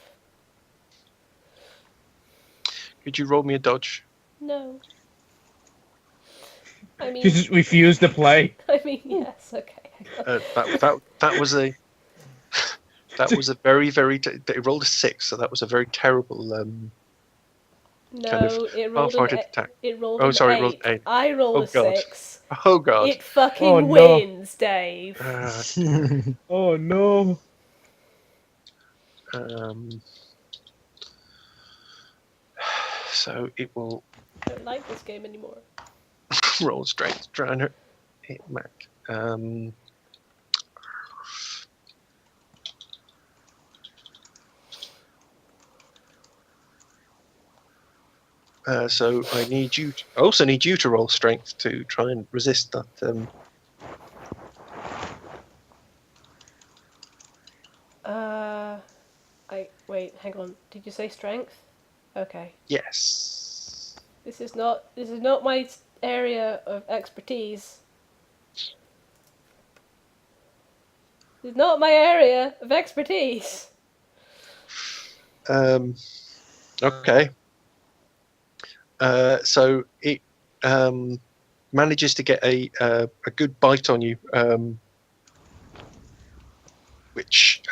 Could you roll me a dodge? No. I mean, You just refused to play. I mean, yes. Okay. That was a that was a very they rolled a 6, so that was a very terrible No, kind of it rolled half-hearted an attack. It rolled Oh, an sorry, 8. it rolled an 8. I rolled Oh, a God. 6. Oh god. It fucking Oh, no. wins, Dave. Oh no. So it will I don't like this game anymore. roll strength, trying to hit Mac. So I also need you to roll strength to try and resist that. Wait, hang on. Did you say strength? Okay. Yes. This is not my area of expertise. This is not my area of expertise. Okay. So it manages to get a good bite on you, which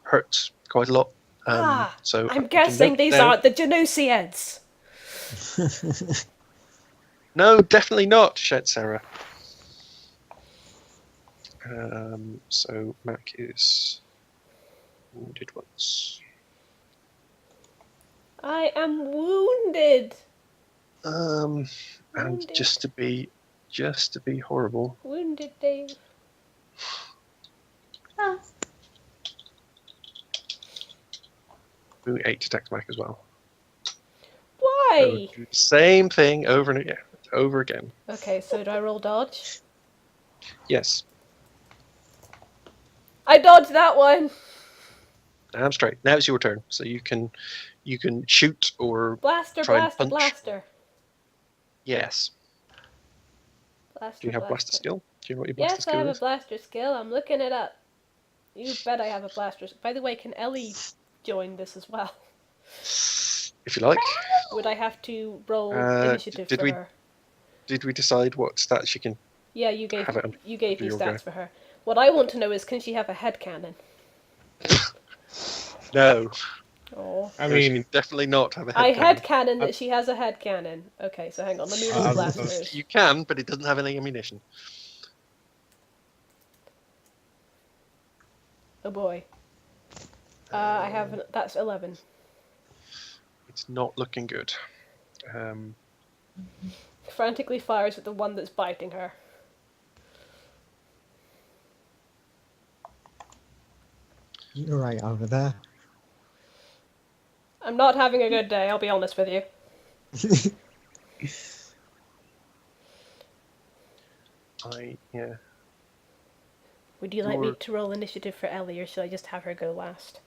hurts quite a lot. So I'm guessing these aren't the Genusiids. No, definitely not, shouted Sarah. So Mac is wounded once. I am wounded. And Wounded. just to be horrible. Wounded, Dave. Doing 8 attacks Mac as well. Why? So do the same thing over and over again. Okay, so do I roll dodge? Yes. I dodged that one. I'm straight. Now it's your turn. So you can shoot or Blaster, try and blaster, punch. blaster. Yes. Blaster, Do you have blaster skill? Do you know what your blaster Yes, I skill have is? a blaster skill. I'm looking it up. You bet I have a blaster. By the way, can Ellie join this as well? If you like. Would I have to roll initiative did for we- her? Did we decide what stats she can Yeah, you gave have it you gave me your stats go? for her. What I want to know is, can she have a headcannon? No. Oh. I No, she mean, can definitely not have a I headcannon. headcanon that she has a headcannon. Okay, so hang on, let me roll the blasters. You can, but it doesn't have any ammunition. Oh boy. I have that's 11. It's not looking good. Frantically fires at the one that's biting her. You're right over there. I'm not having a good day, I'll be honest with you. Yeah. Would you like me to roll initiative for Ellie, or should I just have her go last?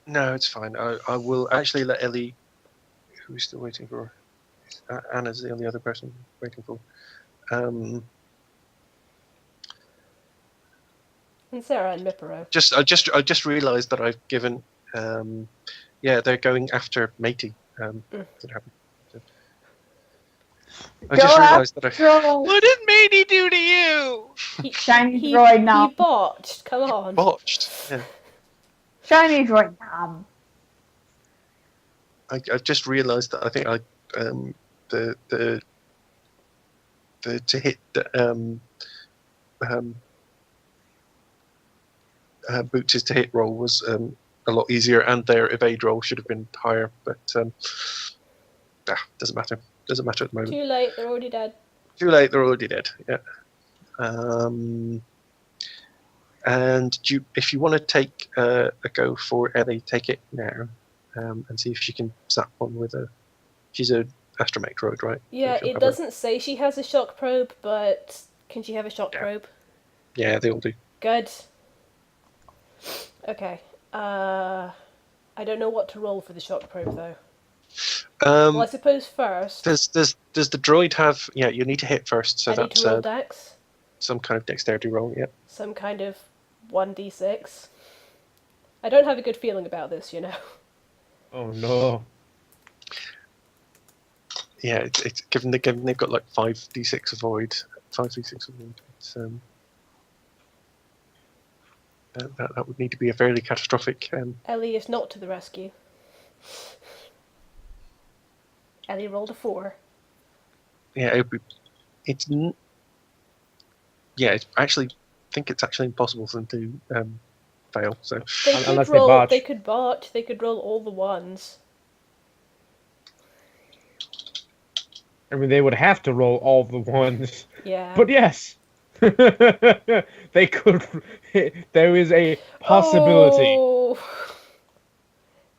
No, it's fine. I will actually let Ellie, who's still waiting for her. Anna's the only other person waiting for. And Sarah and Miporro. I just realised that I've given. Yeah, they're going after Matey. That happened. So, I just realised that I What did Matey do to you? Shiny droid now. He botched, come on. botched. Yeah. Shiny droid now. I just realised that I think the to hit Boots' to hit roll was a lot easier, and their evade roll should have been higher, but doesn't matter. Doesn't matter at the moment. Too late, they're already dead. Too late, they're already dead. Yeah. And if you want to take a go for Ellie, take it now, and see if she can zap one with a. She's a astromech droid, right? Yeah, So it doesn't say she has a shock probe, but can she have a shock probe? Yeah, they all do. Good. Okay. I don't know what to roll for the shock probe though. Well, I suppose first. Does the droid have? Yeah, you need to hit first, so I need that's to roll dex. some kind of dexterity roll. Yeah. Some kind of 1d6. I don't have a good feeling about this, you know. oh no. Yeah, it's given they've got like 5d6 avoid, 5d6 avoid. It's, that would need to be a fairly catastrophic. Ellie is not to the rescue. Ellie rolled a 4. Yeah, it's actually I think it's actually impossible for them to fail. So Unless roll. they botch. They could botch. They could roll all the ones. I mean, they would have to roll all the ones. Yeah. But yes. They could. There is a possibility. Oh.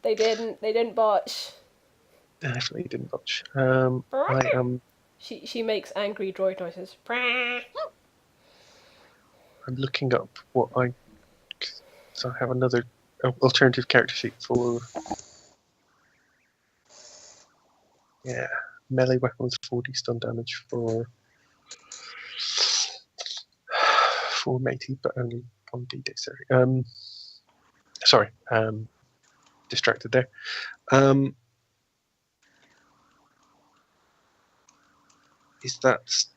They didn't botch. definitely didn't botch. She makes angry droid noises. I'm looking up what so I have another alternative character sheet for. Yeah, melee weapons 4d stun damage for Matey, but only 1d dexterity. Sorry, distracted there.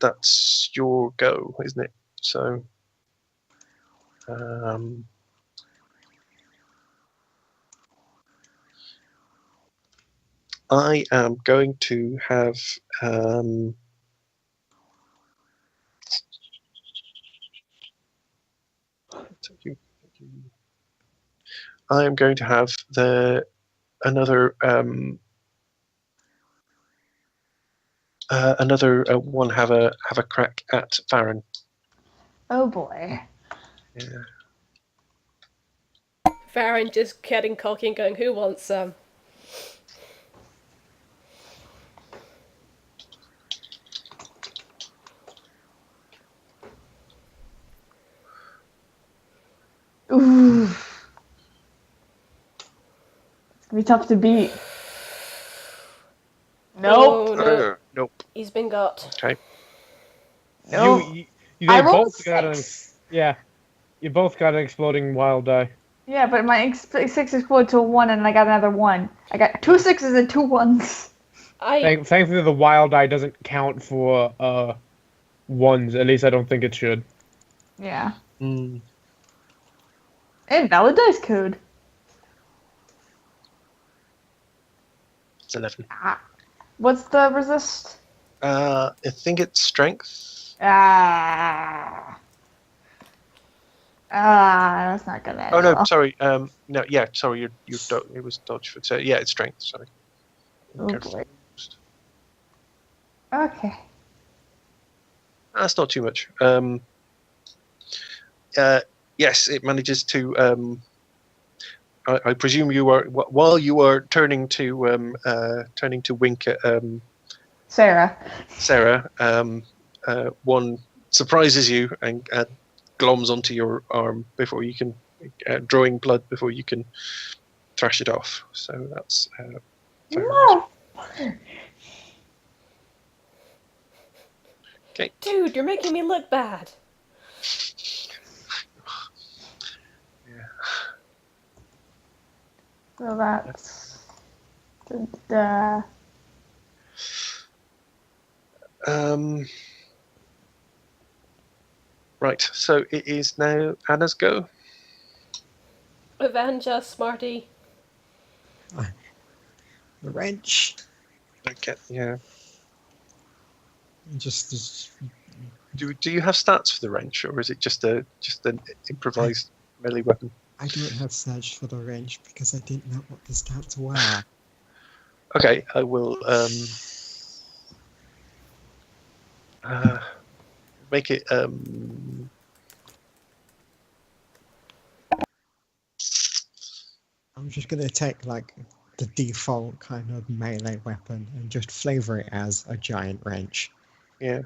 That's your go, isn't it? So, I am going to have I am going to have another one have a crack at Farron. Oh boy. Yeah. Farron just getting cocky and going, "Who wants some?" Ooh. It's gonna be tough to beat. Nope. Oh, no. Nope. He's been got. Okay. Nope. They I rolled both got an 6. yeah. You both got an exploding wild die. Yeah, but my 6 exploded to a 1 and I got another 1. I got 2 6s and 2 1s. Thankfully, the wild eye doesn't count for ones. At least I don't think it should. Yeah. Mm. Invalid dice code. It's 11. What's the resist? I think it's strength. That's not gonna end Oh no, well. sorry. No, yeah, sorry. It was dodge. So yeah, it's strength. Sorry. Oh, boy. Okay. That's not too much. Yes, it manages to. I presume you are while you are turning to wink at Sarah. one surprises you and gloms onto your arm before you can, drawing blood before you can thrash it off. So that's. No. Okay. Dude, you're making me look bad. So that's. Right, so it is now Anna's go. Avenge us, Smarty. The wrench. Okay, yeah. Just Do you have stats for the wrench, or is it just an improvised melee weapon? I don't have search for the wrench because I didn't know what the stats were. Okay, I will make it I'm just gonna take like the default kind of melee weapon and just flavor it as a giant wrench. yeah.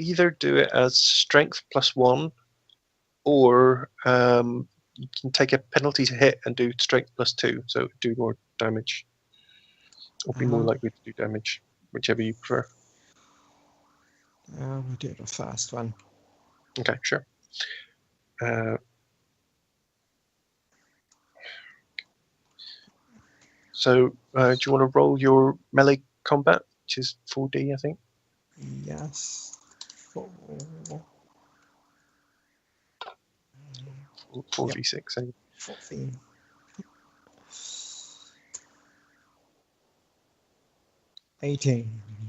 Either do it as strength +1, or you can take a penalty to hit and do strength +2, so do more damage, or be more likely to do damage, whichever you prefer. We'll do the first one. Okay, sure. So, do you want to roll your melee combat, which is 4D, I think? Yes. 4d6. Yep. 14.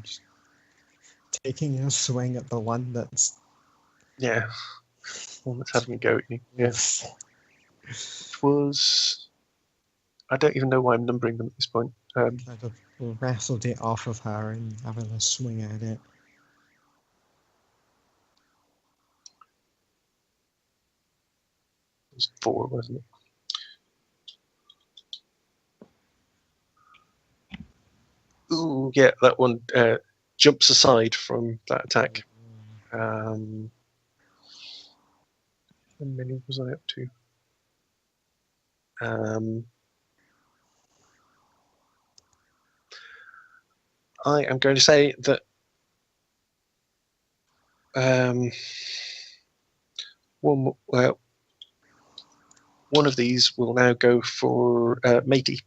Just taking a swing at the one that's. Yeah. One that's having a go at you. Yeah. It was. I don't even know why I'm numbering them at this point. Kind of wrestled it off of her and having a swing at it. It was 4, wasn't it? Ooh, yeah, that one jumps aside from that attack. How many was I up to? I am going to say that one of these will now go for Matey.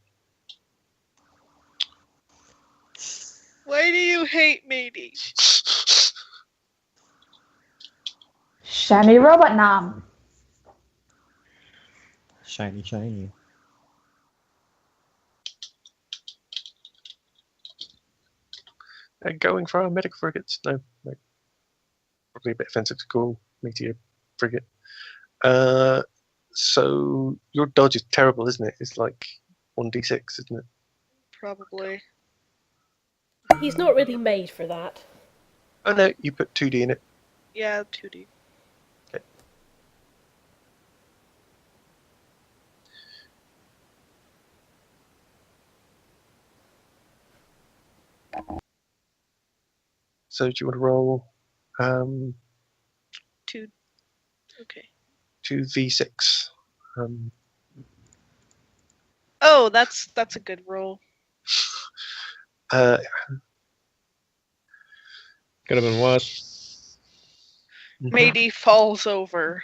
Why do you hate Matey? Shiny robot nom. Shiny, shiny. Going for our medic frigates? No. Probably a bit offensive to call Matey a frigate. So your dodge is terrible, isn't it? It's like 1d6, isn't it? Probably. He's not really made for that. Oh no, you put 2d in it. Yeah, 2D. Okay. So do you want to roll 2. Okay. 2v6? Oh, that's a good roll. Could have been worse. Matey falls over.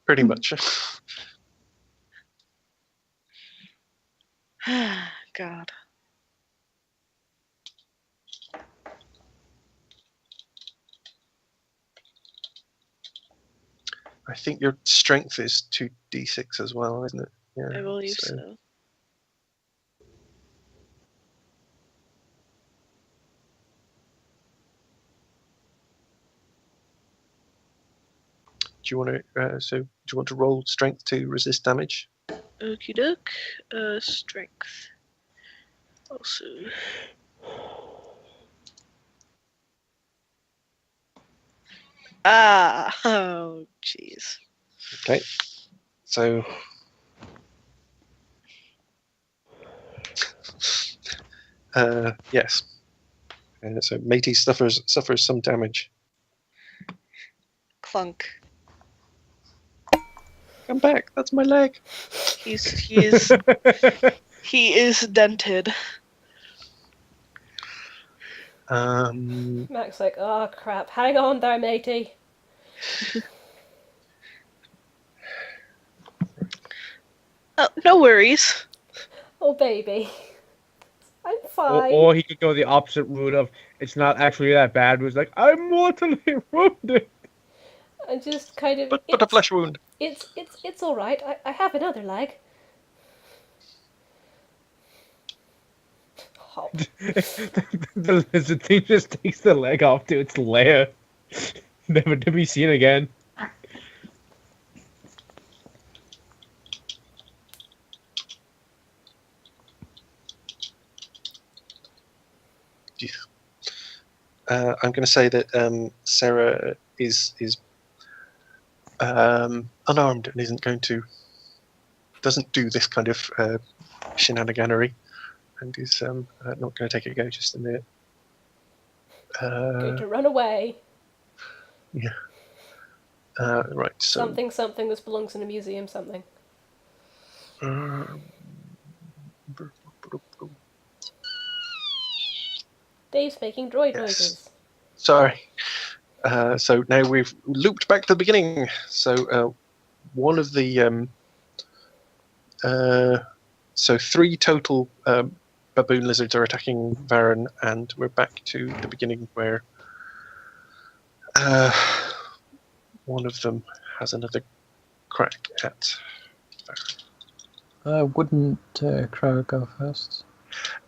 Pretty much. God. I think your strength is 2d6 as well, isn't it? Yeah. I believe so. Do you want to roll strength to resist damage? Okie doke. Strength. Also. Oh, jeez. Okay. So. Yes. So Matey suffers some damage. Clunk. Come back. That's my leg. He is dented. Mac's like, oh crap, hang on there, matey. Oh, no worries. Oh baby. I'm fine. Or he could go the opposite route of it's not actually that bad. It was like, I'm mortally wounded. And just kind of. But a flesh wound. It's all right. I have another leg. Hop. The lizard thing just takes the leg off to its lair, never to be seen again. I'm going to say that Serra is unarmed and doesn't do this kind of shenaniganery, and is not going to take a go just a minute. Going to run away. Yeah. Right. So. Something that belongs in a museum. Something. Dave's making droid noises. Sorry. So now we've looped back to the beginning. So one of the so 3 total baboon lizards are attacking Varen, and we're back to the beginning where one of them has another crack at Varen. Wouldn't Crow go first?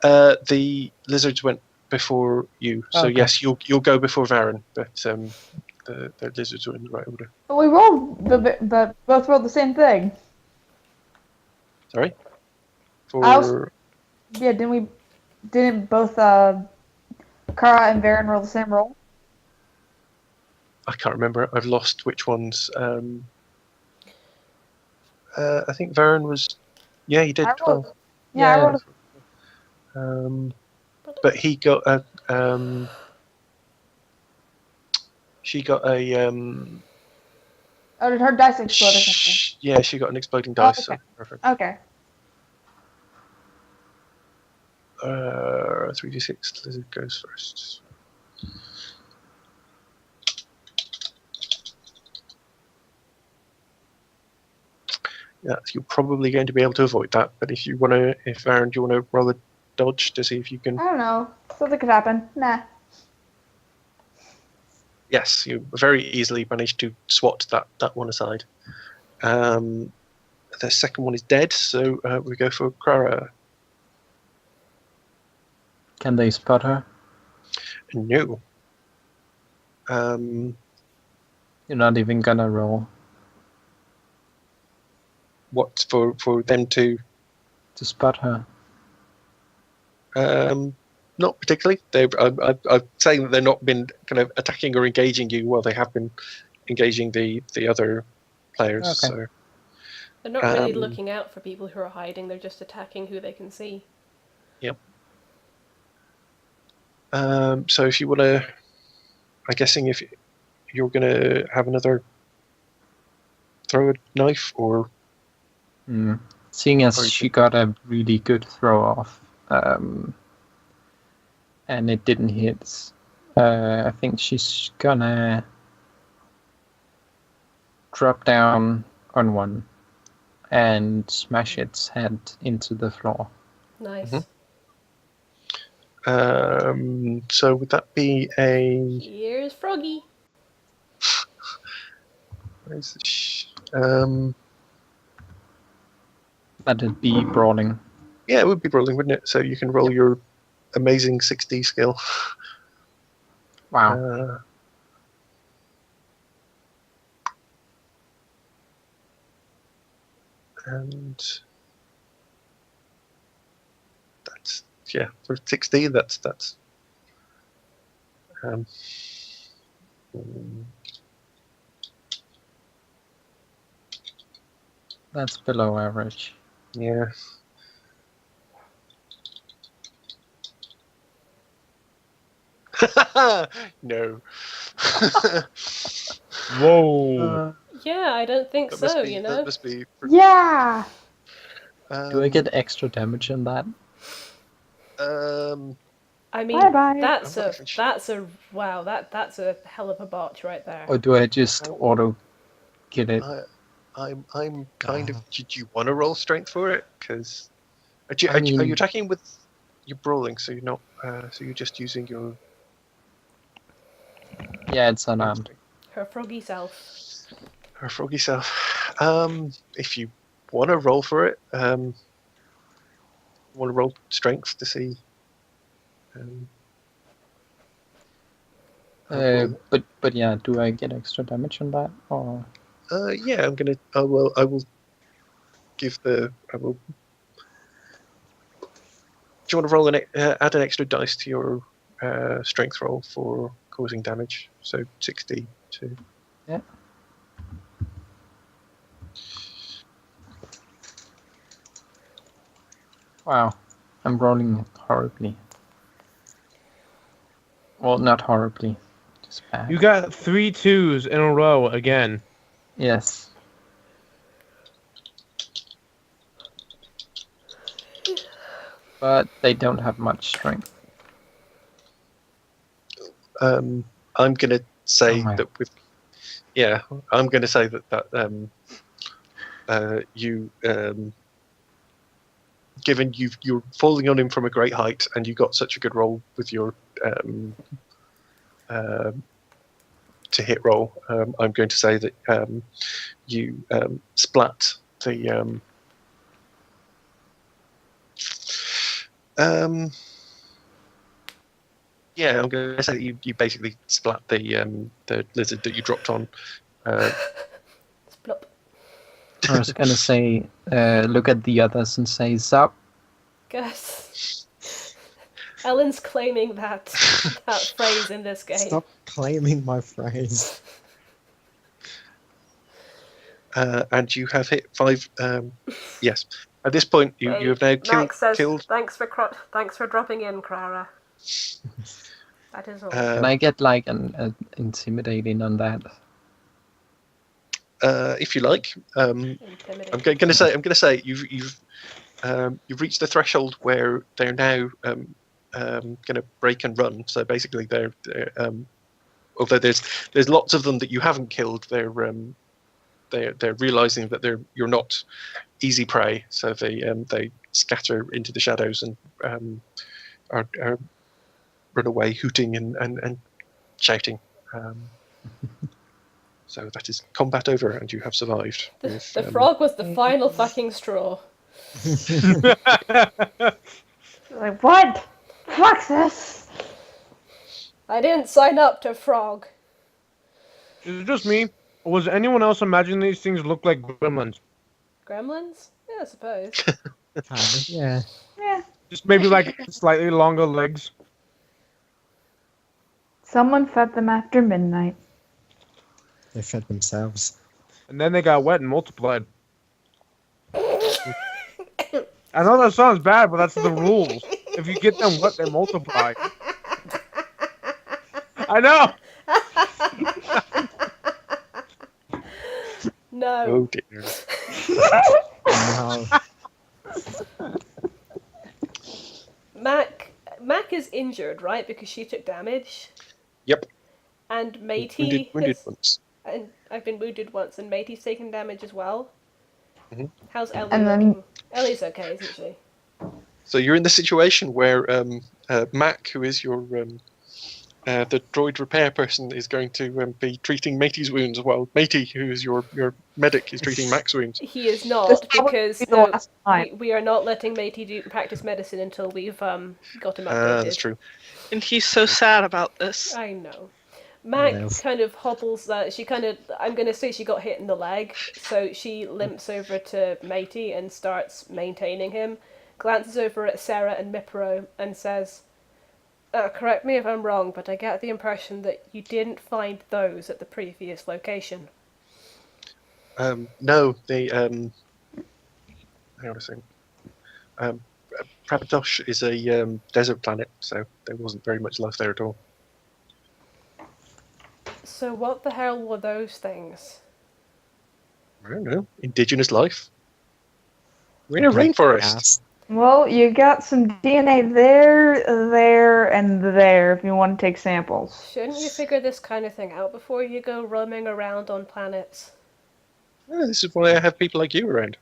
The lizards went before you, so Okay. yes, you'll go before Varen, but the lizards are in the right order. But we rolled both rolled the same thing. Sorry. Yeah, didn't both Kara and Varen roll the same roll? I can't remember. I've lost which ones. I think Varen was. Yeah, he did I 12. rolled. Yeah, I rolled. But he got a. She got a. Oh, did her dice explode or something? Yeah, she got an exploding dice. okay. So perfect. Okay. 3d6. Lizard goes first. Yeah, you're probably going to be able to avoid that. But if Aaron, do you want to roll a dodge to see if you can? I don't know. Something could happen. Nah. Yes, you very easily managed to swat that one aside. The second one is dead, so we go for Krara. Can they spot her? No. You're not even gonna roll What for them to? to spot her. Not particularly. I'm saying that they've not been kind of attacking or engaging you while they have been engaging the other players. Okay. So. They're not really looking out for people who are hiding. They're just attacking who they can see. Yep. So if you want to, I'm guessing if you're going to have another throw a knife or. Seeing as she got a really good throw off, and it didn't hit, I think she's gonna drop down on one and smash its head into the floor. Nice. So would that be a? Here's Froggy. Where's the That'd be brawling. yeah, it would be rolling, wouldn't it? So you can roll your amazing 6D skill. Wow. And that's for 6D. That's That's below average. yeah. No. Whoa. Yeah, I don't think That must so. be- You that know. must be. Yeah. Do I get extra damage on that? I mean, Bye-bye. that's I'm a not even sure. wow. That's a hell of a botch right there. Or do I just auto get it? I'm kind of. Did you want to roll strength for it? Because are I you mean- attacking with? You're brawling, so you're not. So you're just using your. Yeah, it's unarmed. Her froggy self. Her froggy self. If you want to roll for it, want to roll strength to see. But yeah, do I get extra damage on that? Or Yeah, I'm gonna. I will give the. I will. Do you want to roll add an extra dice to your strength roll for causing damage? So 62. Yeah. Wow, I'm rolling horribly. Well, not horribly, just bad. You got 3 2s in a row again. Yes. But they don't have much strength. I'm gonna say Oh my. that with. Yeah, I'm gonna say that you given you're falling on him from a great height and you got such a good roll with your to hit roll, I'm going to say that you splat the yeah, I'm going to say that you basically splat the lizard that you dropped on. Splop. I was gonna say, look at the others and say, "Sup." Gus. Ellen's claiming that phrase in this game. Stop claiming my phrase. And you have hit 5. Yes, at this point you have now Max says, killed. Thanks for dropping in, Clara. That is all. Can I get like an intimidating on that? If you like, I'm going to say you've reached the threshold where they're now going to break and run. So basically, they're although there's lots of them that you haven't killed, they're realizing that you're not easy prey. So they scatter into the shadows and are run away hooting and shouting. So that is combat over, and you have survived. The frog was the final fucking straw. Like, what? Fuck this! I didn't sign up to frog. Is it just me? Or was anyone else imagining these things look like gremlins? Gremlins? Yeah, I suppose. Kind of, yeah. Yeah. Just maybe like slightly longer legs. Someone fed them after midnight. They fed themselves. And then they got wet and multiplied. I know that sounds bad, but that's the rules. If you get them wet, they multiply. I know! No. Oh dear. No. Mac is injured, right? Because she took damage. Yep. And Matey Wounded once. and I've been wounded once, and Matey's taken damage as well. Mhm. How's Ellie And then- looking? Ellie's okay, isn't she? So you're in the situation where Mac, who is your the droid repair person, is going to be treating Matey's wounds, while Matey, who is your medic, is treating Mac's wounds. He is not, This probably because be the last time. we are not letting Matey practice medicine until we've got him updated. That's true. And he's so sad about this. I know. Mac Yes. kind of hobbles. I'm going to say she got hit in the leg, so she limps over to Matey and starts maintaining him. Glances over at Serra and Miporro and says, correct me if I'm wrong, but I get the impression that you didn't find those at the previous location. No, they. Hang on a second. Prapadosh is a desert planet, so there wasn't very much life there at all. So what the hell were those things? I don't know. Indigenous life. We're in a rainforest. Well, you got some DNA there, and there if you want to take samples. Shouldn't you figure this kind of thing out before you go roaming around on planets? Oh, this is why I have people like you around.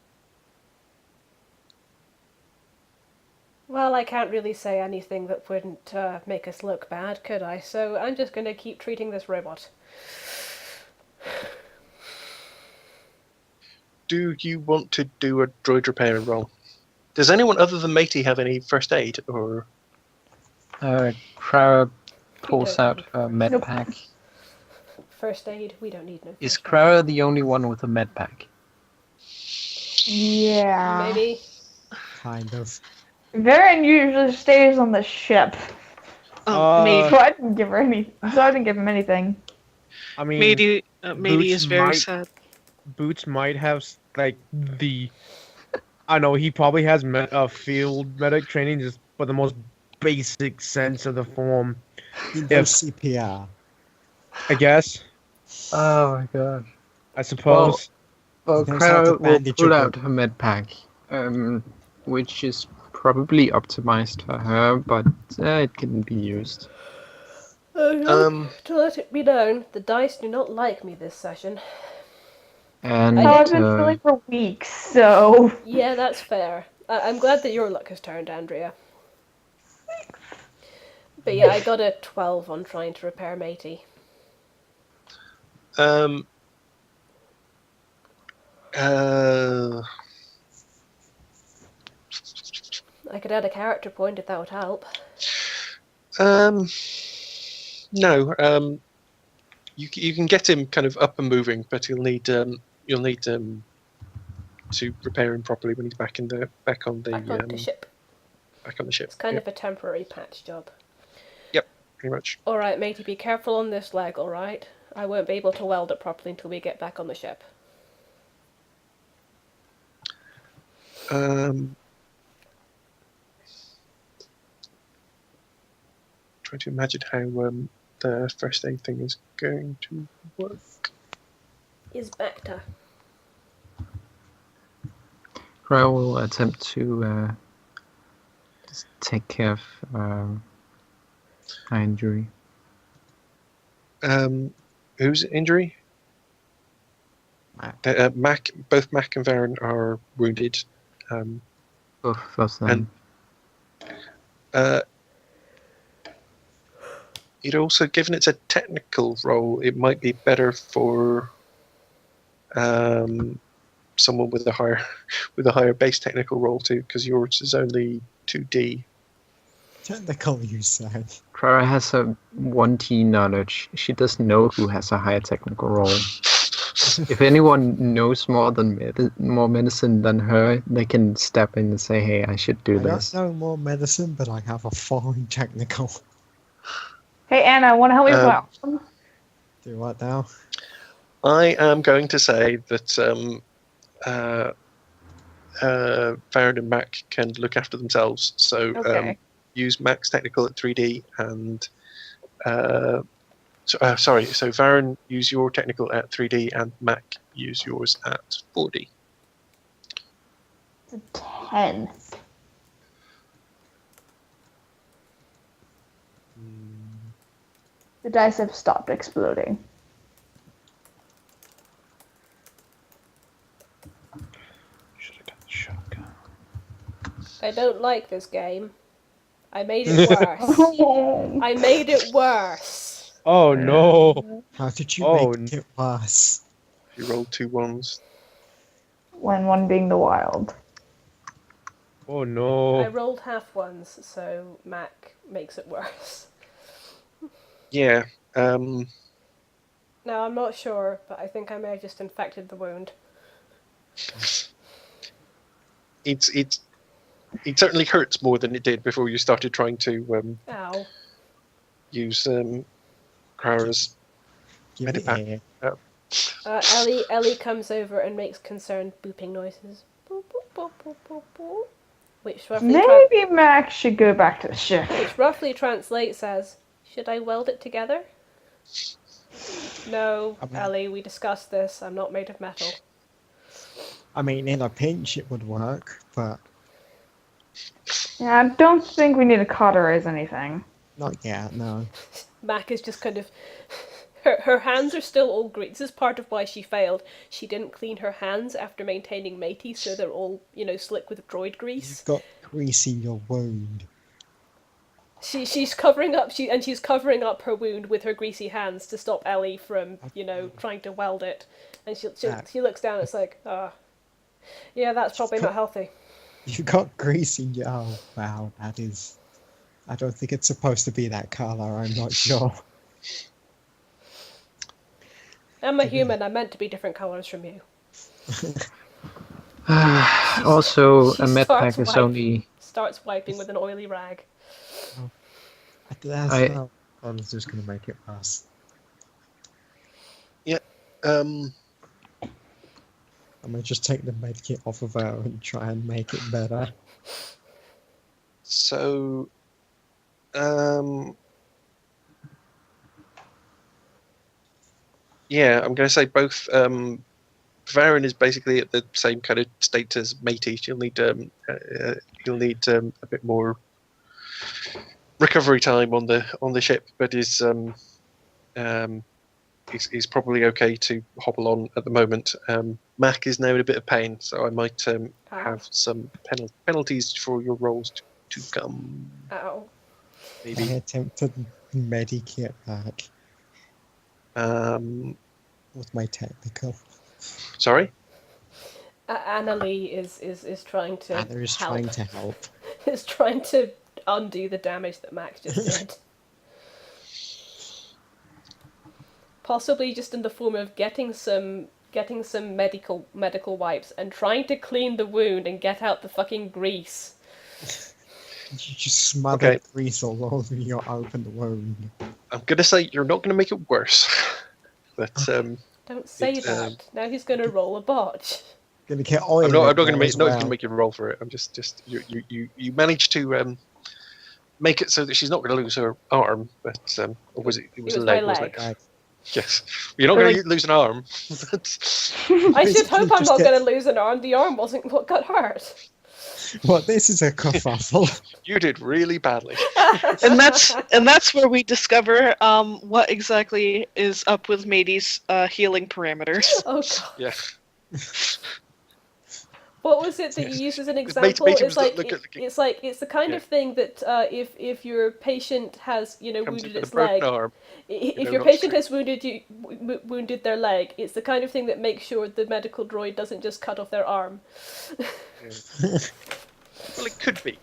Well, I can't really say anything that wouldn't make us look bad, could I? So I'm just going to keep treating this robot. Do you want to do a droid repair roll? Does anyone other than Matey have any first aid, or? Crowd pulls out a med Nope. pack. First aid? We don't need no Is first aid. Crowd the only one with a med pack? Yeah. Maybe. Kind of. Varen usually stays on the ship. Matey, So I didn't give him anything. I mean, Matey Boots is very might- sad. Boots might have like the. I know he probably has field medic training, just for the most basic sense of the form. He knows If- CPR. I guess. Oh my god. I suppose. Well, Knows how to Crowd will bandage pull your out her med pack, which is probably optimized for her, but it can be used. Um, To let it be known, the dice do not like me this session. And Oh, I've been feeling for weeks, so. Yeah, that's fair. I'm glad that your luck has turned, Andrea. But yeah, I got a 12 on trying to repair Matey. I could add a character point if that would help. no. You can get him kind of up and moving, but you'll need to repair him properly when he's back on the Back on the ship. Back on the ship. It's kind Yep, of a temporary patch job. pretty much. Alright, Matey, be careful on this leg, alright? I won't be able to weld it properly until we get back on the ship. Trying to imagine how the first aid thing is going to work. Is Bacta. Crowd will attempt to just take care of her injury. Whose injury? Mac. Both Mac and Varen are wounded. Both of them. You'd also, given it's a technical role, it might be better for someone with a higher base technical role too, because yours is only 2D. Technical, you said. Clara has a 1T knowledge. She doesn't know who has a higher technical role. If anyone knows more medicine than her, they can step in and say, "Hey, I should do I this." don't know more medicine, but I have a 4 in technical. Hey, Anna, want to help me with my arm? Do what now? I am going to say that Varen and Mac can look after themselves. So Okay. use Mac's technical at 3D and so Varen, use your technical at 3D and Mac, use yours at 4D. It's a 10. The dice have stopped exploding. Should have got the shotgun. I don't like this game. I made it worse. I made it worse. Oh no! How did you Oh, make it worse? You rolled 2 ones. When one being the wild. Oh I no! rolled half ones, so Mac makes it worse. Yeah. No, I'm not sure, but I think I may have just infected the wound. It certainly hurts more than it did before you started trying to Ow. use Clara's Give it medipack. here. Ellie comes over and makes concerned booping noises. Boop, boop, boop, boop, boop, boop. Which Maybe Max should go back to the ship. which roughly translates as, should I weld it together? No, Ellie, we discussed this. I'm not made of metal. I mean, in a pinch it would work, but Yeah, I don't think we need to cauterize anything. not yet, no. Mac is just kind of... Her hands are still all greasy. This is part of why she failed. She didn't clean her hands after maintaining Matey, so they're all, slick with droid grease. You've got grease in your wound. She's covering up she's covering up her wound with her greasy hands to stop Ellie from, trying to weld it. And she looks down and it's like, yeah, that's probably not healthy. You've got grease in your... Oh, wow, that is... I don't think it's supposed to be that colour, I'm not sure. I'm a human, I'm meant to be different colours from you. Also, She a med starts pack is wiping. only... Starts wiping with an oily rag. I was just going to make it pass. Um, I'm going to just take the medkit off of her and try and make it better. so, yeah, I'm going to say both. Varen is basically at the same kind of state as Matey. You'll need a bit more recovery time on the ship, but is probably okay to hobble on at the moment. Mac is now in a bit of pain, so I might have some penalties for your rolls to come. Ow. Maybe. I attempted medikit back with my technical. Sorry? Annalie is trying to Anna is help. trying to help. Is trying to undo the damage that Max just did. Possibly just in the form of getting some medical wipes and trying to clean the wound and get out the fucking grease. You just smothered grease all over your open wound. I'm going to say you're not going to make it worse. But Don't say that. Now he's going to roll a botch. Gonna get oil. I'm not going to make as well. going to make you roll for it. I'm just you managed to make it so that she's not going to lose her arm, but or was it? It was a leg, wasn't it? Yes, you're not going to lose an arm. I should hope I'm not going to lose an arm. The arm wasn't what got hurt. Well, this is a kerfuffle. You did really badly. And that's where we discover what exactly is up with Matey's healing parameters. Oh god. Yeah. What was it that you used as an example? It's the kind of thing that if your patient has wounded its leg, arm, if your patient has wounded their leg, it's the kind of thing that makes sure the medical droid doesn't just cut off their arm. Yeah. Well, it could be.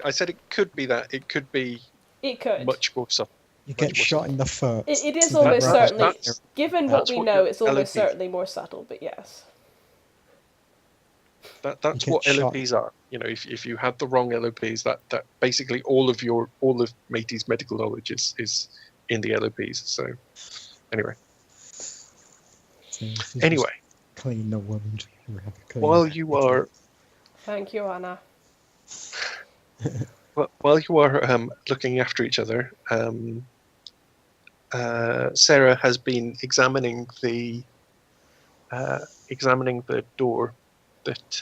I said it could be that. It could be. It could. Much more subtle. You get shot in the foot. It is almost certainly, given what we know, it's almost LOPs. certainly more subtle. But yes. That's what LOPs are. If you had the wrong LOPs, that basically all of Matey's medical knowledge is in the LOPs. So anyway. Anyway. Clean the wound. While you are. Thank you, Anna. While you are looking after each other, Sarah has been examining the door that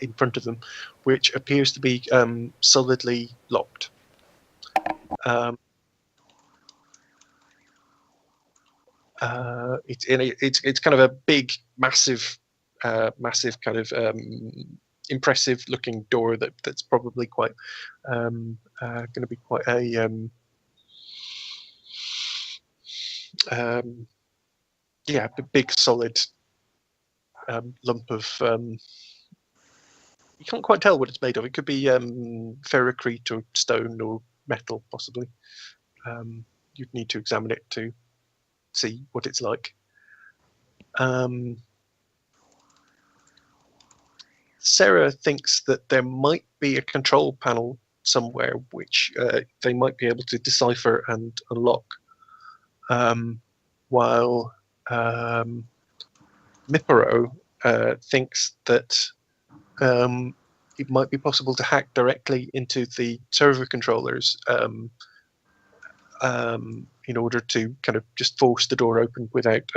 in front of them, which appears to be solidly locked. It's kind of a big, massive massive kind of impressive-looking door that's probably quite going to be quite a big solid lump of. You can't quite tell what it's made of. It could be ferrocrete or stone or metal, possibly. You'd need to examine it to see what it's like. Sarah thinks that there might be a control panel somewhere which they might be able to decipher and unlock, while Miporro thinks that it might be possible to hack directly into the server controllers in order to kind of just force the door open without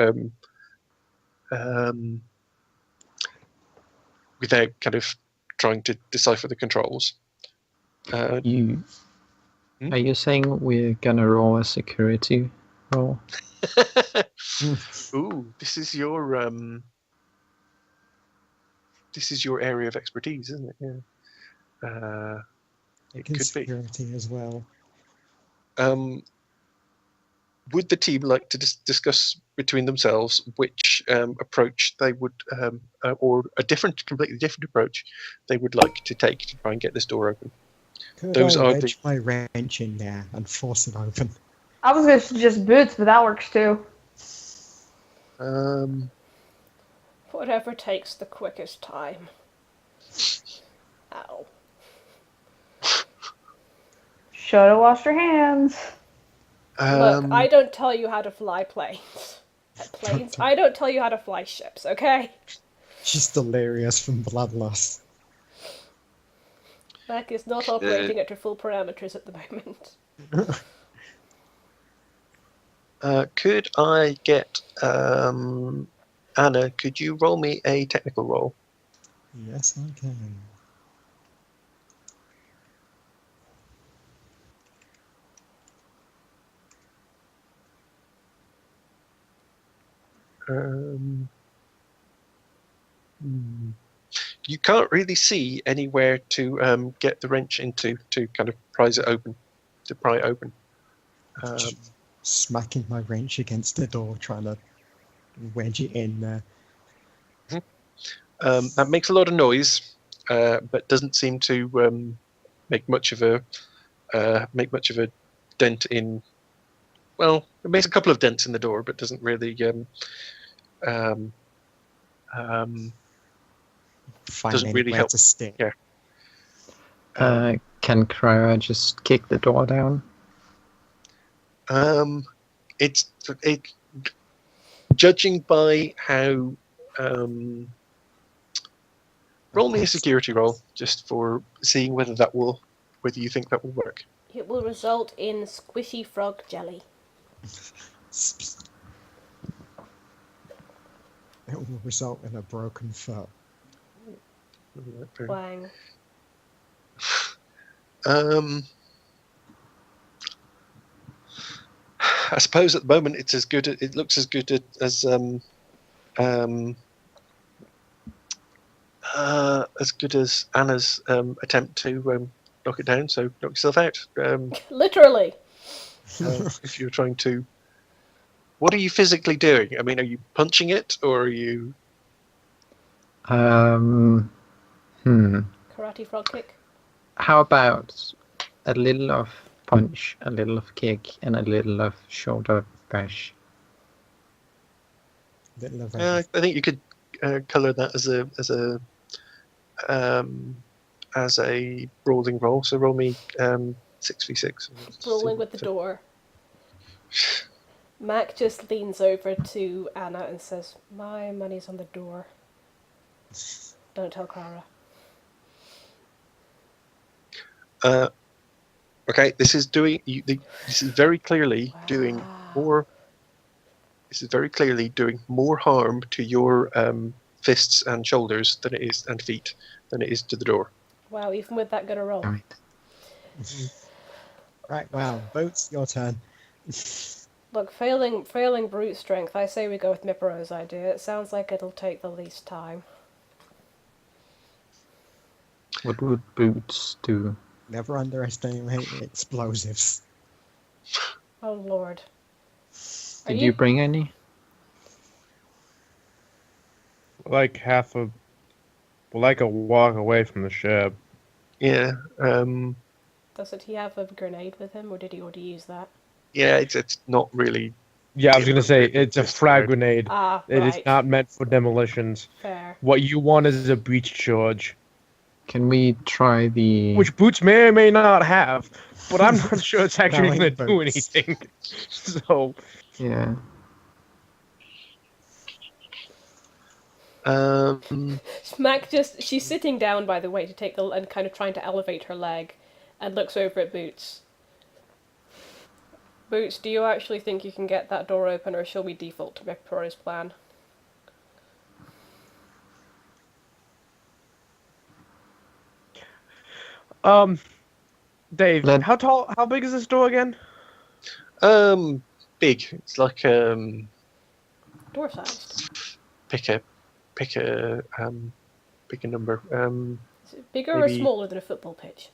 kind of trying to decipher the controls. Are you saying we're gonna roll a security roll? Ooh, this is your area of expertise, isn't it? Yeah. It could be security as well. Would the team like to discuss between themselves which approach they would, or a completely different approach they would like to take to try and get this door open? Could Those I are wedge my wrench in there and force it open? I was gonna suggest boots, but that works too. Whatever takes the quickest time. Ow. Shoulda washed your hands. Look, I don't tell you how to fly planes. I don't tell you how to fly ships, okay? She's delirious from bloodlust. Mac is not operating at her full parameters at the moment. Could I get Anna? Could you roll me a technical roll? Yes, I can. You can't really see anywhere to get the wrench into to kind of pry it open. Just smacking my wrench against the door, trying to wedge it in there. That makes a lot of noise, but doesn't seem to make much of a dent in. Well, it makes a couple of dents in the door, but doesn't really doesn't really help to stick. Yeah. Can Clara just kick the door down? It judging by how roll me a security roll just for seeing whether you think that will work. It will result in squishy frog jelly. It will result in a broken foot. Wang. I suppose at the moment it looks as good as Anna's attempt to knock it down. So knock yourself out. Literally. If you're trying to, what are you physically doing? I mean, are you punching it or are you? Karate frog kick. How about a little of punch, a little of kick, and a little of shoulder bash? I think you could color that as a brawling roll. So roll me 6v6. Brawling with the door. Mac just leans over to Anna and says, "My money's on the door. Don't tell Clara." Okay, this is very clearly doing more. This is very clearly doing more harm to your fists and shoulders and feet than it is to the door. Wow, even with that good a roll. Right, wow, Boots, your turn. Look, failing brute strength, I say we go with Miporro's idea. It sounds like it'll take the least time. What would boots do? Never underestimate explosives. Oh lord. Did you bring any? Like a walk away from the ship. Yeah. Doesn't he have a grenade with him, or did he already use that? Yeah, it's not really. Yeah, I was gonna say it's a frag grenade. Ah, It right. is not meant for demolitions. Fair. What you want is a breach charge, Can we try the... which boots may or may not have, but I'm not sure it's actually Knowing gonna do Boots. anything. So Yeah. Mac she's sitting down, by the way, to take and kind of trying to elevate her leg, and looks over at Boots. Boots, do you actually think you can get that door open, or shall we default to Miporro's plan? Dave, how big is this door again? Big. It's like Door sized. pick a number. Is it bigger maybe or smaller than a football pitch?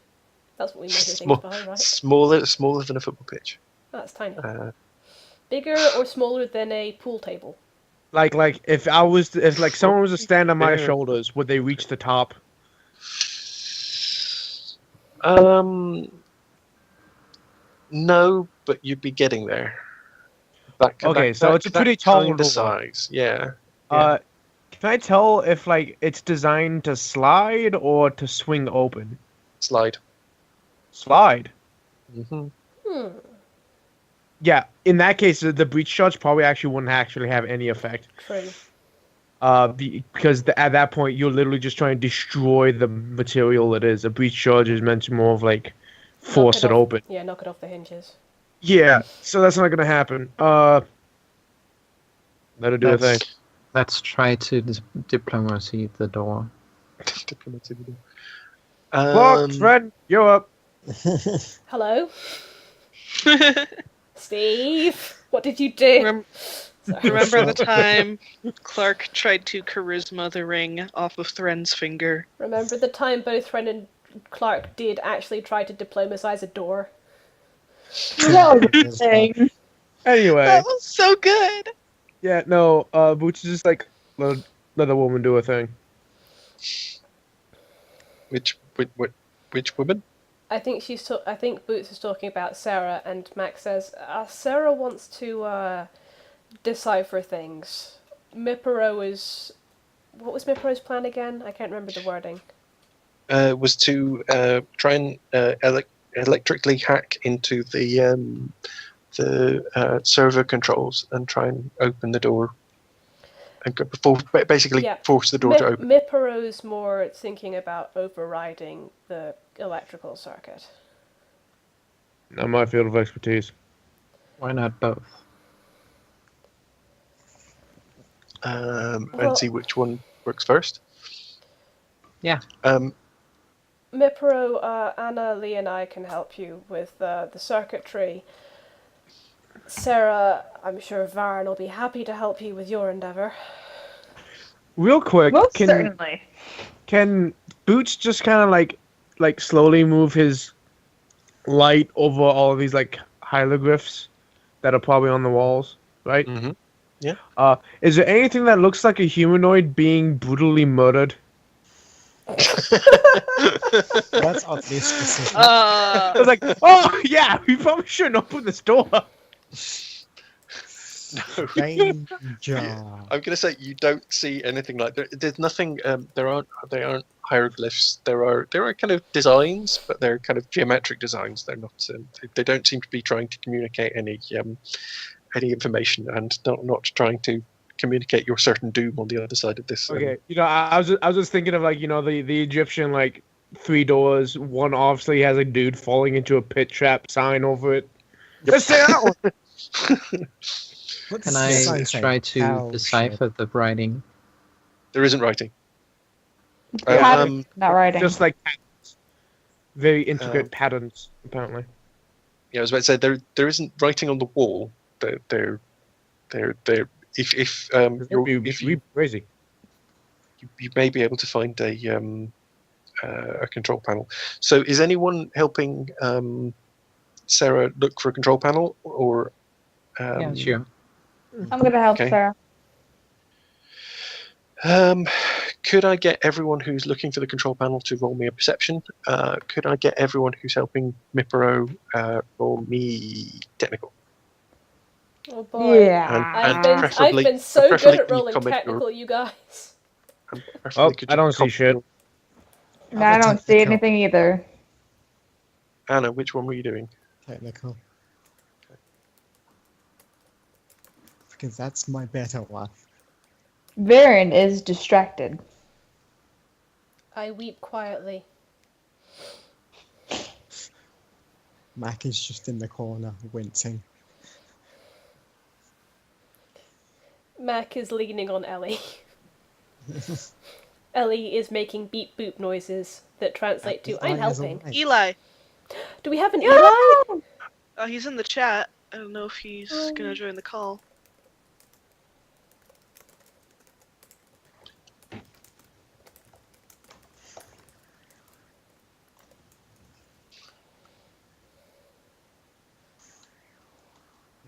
That's what we measure things by, right? Smaller than a football pitch. That's tiny. Bigger or smaller than a pool table? Like if someone was to stand on my shoulders, would they reach the top? No, but you'd be getting there. So it's a pretty tall kind door. of size. Yeah. Can I tell if it's designed to slide or to swing open? Slide. Slide. Mm-hmm. Yeah, in that case, the breach charge probably wouldn't have any effect. True. Because at that point, you're literally just trying to destroy the material it is. A breach charge is meant to more of force it open. Yeah, knock it off the hinges. Yeah, so that's not gonna happen. Let it do a thing. Let's try to diplomacy the door. Look, friend, you're up. Hello? Steve, what did you do? Remember the time Clark tried to charisma the ring off of Thren's finger? Remember the time both Thren and Clark did actually try to diplomatize a door? That was a thing. Anyway. That was so good! Yeah, no, Boots is just let the woman do a thing. Which woman? I think I think Boots is talking about Sarah, and Max says, Sarah wants to decipher things. Miporro is... What was Miporro's plan again? I can't remember the wording. Was to try and electrically hack into the server controls and try and open the door. And basically force the door to open. Miporro's more thinking about overriding the electrical circuit. Not my field of expertise. Why not both? And see which one works first. Yeah. Miporro, Anna, Lee, and I can help you with the circuitry. Sarah, I'm sure Varn will be happy to help you with your endeavour. Real quick, Most certainly. Can Boots just kind of slowly move his light over all of these hieroglyphs that are probably on the walls, right? Mm-hmm. Yeah. Is there anything that looks like a humanoid being brutally murdered? That's oddly specific. I was like, oh yeah, we probably shouldn't open this door. No. Danger. I'm gonna say you don't see anything like that. There's nothing. They aren't hieroglyphs. There are kind of designs, but they're kind of geometric designs. They're not. They don't seem to be trying to communicate any information, and not trying to communicate your certain doom on the other side of this. Okay, I was just thinking of the Egyptian 3 doors. One obviously has a dude falling into a pit trap sign over it. Yep. Let's say that one. Can I try to decipher the writing? There isn't writing. Not writing. Just patterns. Very intricate patterns, apparently. Yeah, I was about to say there isn't writing on the wall. they're if We crazy. you may be able to find a control panel. So is anyone helping Sarah look for a control panel, or Yeah, sure. I'm gonna help Okay. Sarah. Could I get everyone who's looking for the control panel to roll me a perception? Could I get everyone who's helping Miporro roll me technical? Oh boy. Yeah. I've been so good preferably at can you rolling comment technical, you guys. and Oh, preferably could I you don't see comment shit. your- No, I don't see Technical. anything either. Anna, which one were you doing? Technical. Because that's my better one. Varen is distracted. I weep quietly. Mac is just in the corner, wincing. Mac is leaning on Ellie. Ellie is making beep boop noises that translate to I'm Eli is helping. awake. Eli. Do we have an Eli? He's in the chat. I don't know if he's gonna join the call.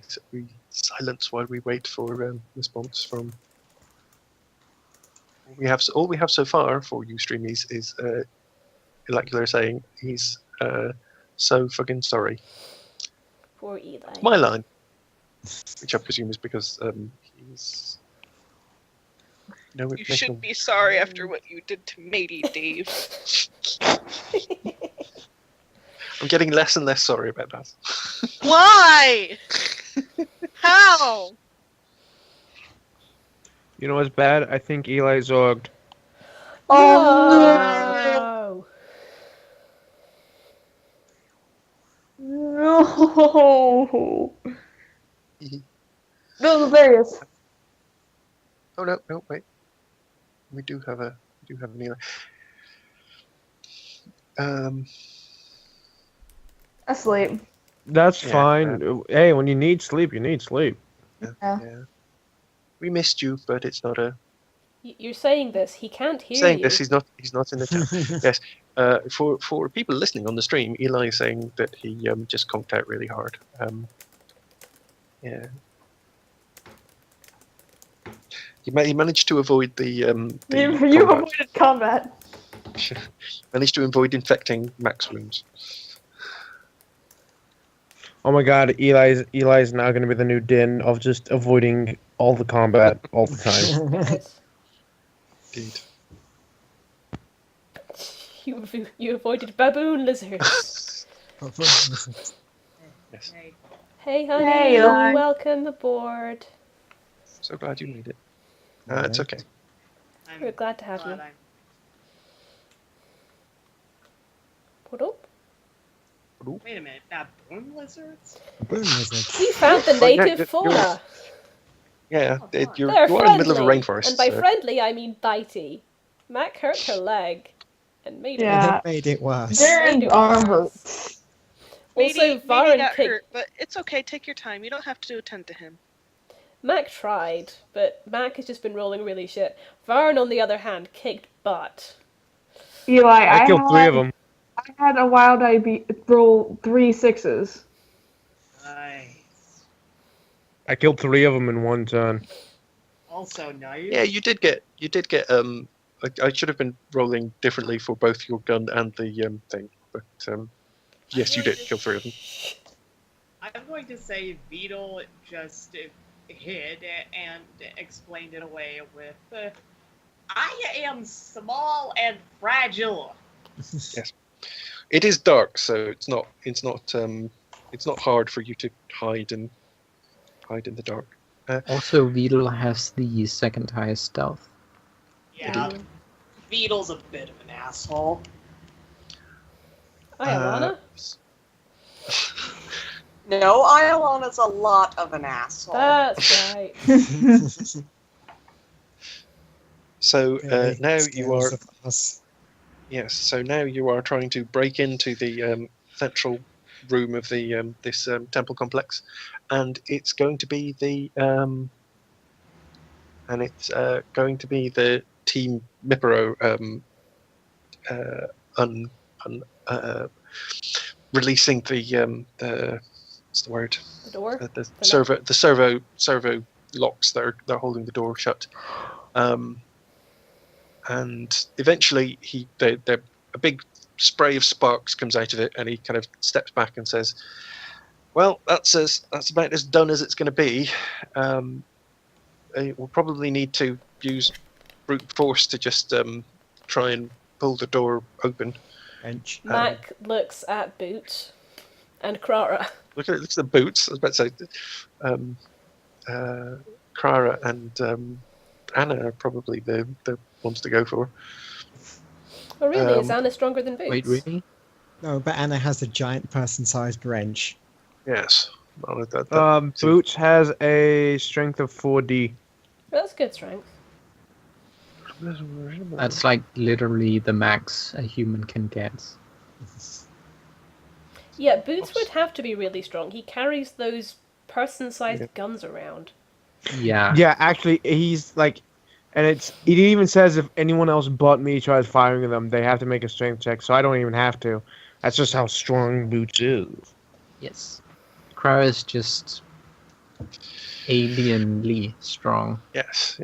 So we silence while we wait for response from. All we have so far for you streamies is Elacular saying he's so fucking sorry. Poor Eli. My line, which I presume is because he's. No, You should be sorry after what you did to Matey, Dave. I'm getting less and less sorry about that. Why? How? You know what's bad? I think Eli zogged. Oh No. Those are various. Oh no, wait. We do have an Eli. Asleep. That's Yeah, fine. Hey, when you need sleep, you need sleep. Yeah. We missed you, but it's not a. You're saying this. He can't hear Saying you. this, he's not in the chat. Yes, for people listening on the stream, Eli is saying that he just conked out really hard. Yeah. He managed to avoid the You combat. avoided combat. Managed to avoid infecting Max wounds. Oh my god, Eli's now going to be the new Din of just avoiding all the combat all the time. Yes. Indeed. You avoided baboon lizards. Yes. Hey, honey. Hey, Eli. Welcome aboard. So glad you made it. It's okay. We're glad to have you. What up? Wait a minute, baboon lizards? Boom lizard. We found the Oh, yeah, native fauna. Yeah, They're you are in the middle of a friendly, rainforest. and by so- friendly I mean bitey. Mac hurt her leg, and made Yeah. it. It made it worse. Made Varen's it arm worse. hurts. Also, Matey Varen got kicked. hurt, but it's okay. Take your time. You don't have to attend to him. Mac tried, but Mac has just been rolling really shit. Varen, on the other hand, kicked butt. Eli, I killed 3 of them. I had a wild eye roll 3 6s. Nice. I killed 3 of them in one turn. Also, nice. Yeah, you did get. I should have been rolling differently for both your gun and the thing, but yes, you did kill 3 of them. I'm going to say Beetle just hid and explained it away with, I am small and fragile. Yes, it is dark, so it's not hard for you to hide in the dark. Also, Beetle has the second highest stealth. Yeah, Beetle's a bit of an asshole. Hi, Alana. No, Iolana's a lot of an asshole. That's right. So now you are. Us. Yes, so now you are trying to break into the central room of the this temple complex, and it's going to be the Team Miporro releasing the what's the word? The door. The servo locks. They're holding the door shut. And eventually a big spray of sparks comes out of it, and he kind of steps back and says, "Well, that's about as done as it's going to be. We'll probably need to use brute force to just try and pull the door open." Bench. Mac looks at Boots and Clara. Look at the boots. I was about to say, Clara and Anna are probably the ones to go for. Oh, really? Is Anna stronger than Boots? Wait, really? No, but Anna has a giant person-sized wrench. Yes. Well, Boots has a strength of 4D. That's good strength. That's like literally the max a human can get. Yeah, Boots would have to be really strong. He carries those person-sized guns around. Yeah. Yeah, actually, he's like, and it even says if anyone else but me tries firing them, they have to make a strength check. So I don't even have to. That's just how strong Boots is. Yes. Clara is just alienly strong. Yes.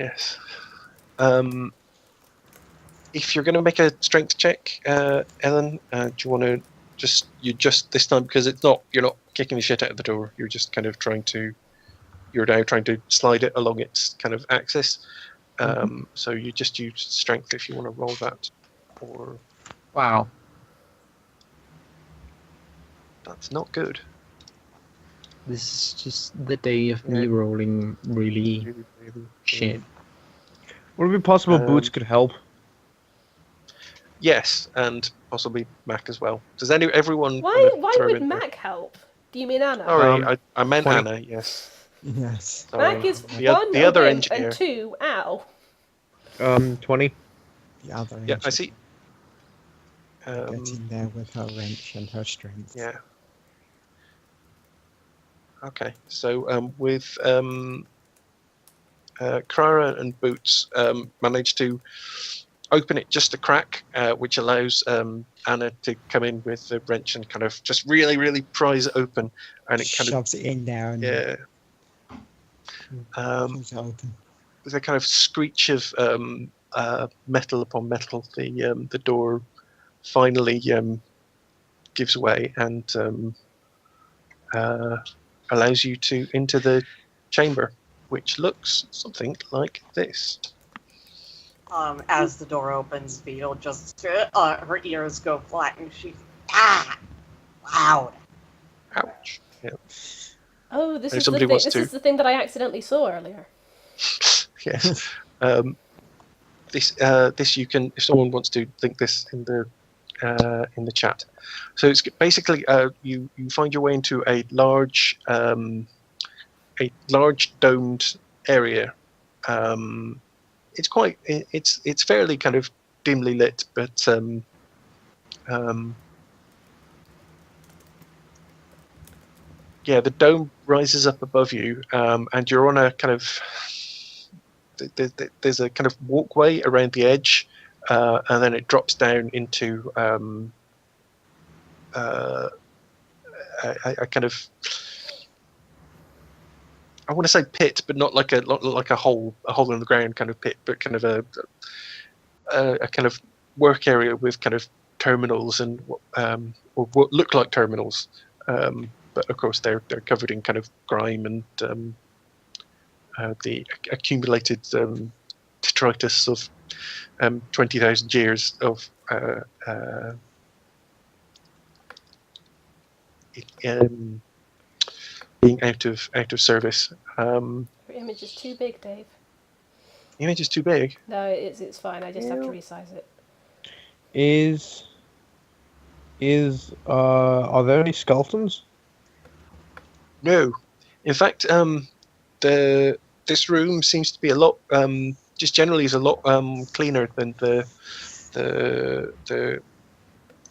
If you're going to make a strength check, Ellen, do you want to just this time, because you're not kicking the shit out of the door. You're just kind of you're now trying to slide it along its kind of axis. So you just use strength if you want to roll that. Or Wow. that's not good. This is just the day of me rolling really shit. Would it be possible Boots could help? Yes, and possibly Mac as well. Does everyone? Why throw would in Mac help? Do you mean Anna? Sorry, I meant 20. Anna. Yes. Yes. Sorry. Mac is the one other of him engineer. and two, ow. 20. The other Yeah, I engine see. Get in there with her wrench and her strength. Yeah. Okay, so with Clara and Boots managed to open it just a crack, which allows Anna to come in with the wrench and kind of just really, really prise it open, and it kind shoves it in there and pulls it open. There's a kind of screech of metal upon metal. The door finally gives way and allows you to enter the chamber, which looks something like this. As the door opens, Beetle just her ears go flat and she loud. Ouch. Yeah. Oh, this If is the somebody thing. wants This to- is the thing that I accidentally saw earlier. Yes. This you can, if someone wants to link this in the chat. So it's basically you find your way into a large domed area. It's fairly kind of dimly lit, but yeah, the dome rises up above you, and you're on a kind of there's a kind of walkway around the edge, and then it drops down into a kind of, I want to say pit, but not like a hole in the ground kind of pit, but kind of a kind of work area with kind of terminals and or what look like terminals, but of course they're covered in kind of grime and the accumulated detritus of 20,000 years of being out of service. Your image is too big, Dave. The image is too big. No, it's fine. I just have to resize it. Are there any skeletons? No, in fact, this room seems to be a lot. Just generally is a lot cleaner than the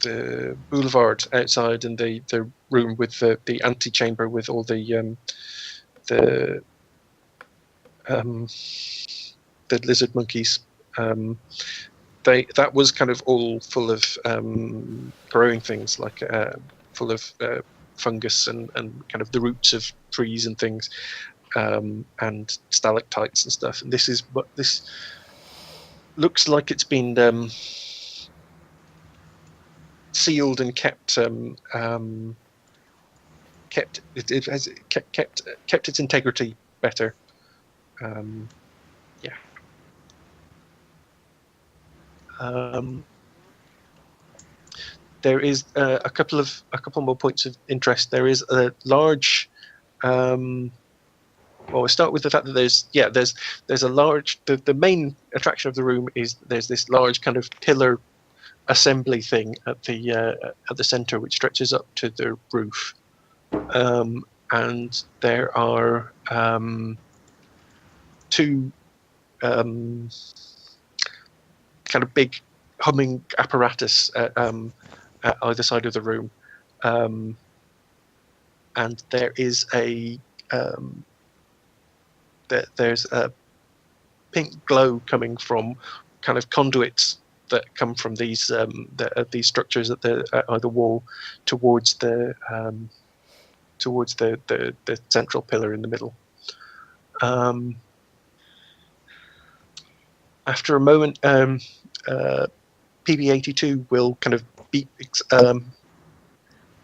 the boulevard outside, and the room with the antechamber with all the lizard monkeys. That was kind of all full of growing things, like full of fungus and kind of the roots of trees and things, and stalactites and stuff. And this looks like it's been sealed and kept its integrity better. There is a couple more points of interest. There is a large. Well, we'll start with the fact that there's a large. The main attraction of the room is there's this large kind of pillar assembly thing at the center, which stretches up to the roof, and there are two kind of big humming apparatus at either side of the room, and there is there's a pink glow coming from kind of conduits that come from these structures at the wall towards the central pillar in the middle. After a moment, PB82 will kind of beep, not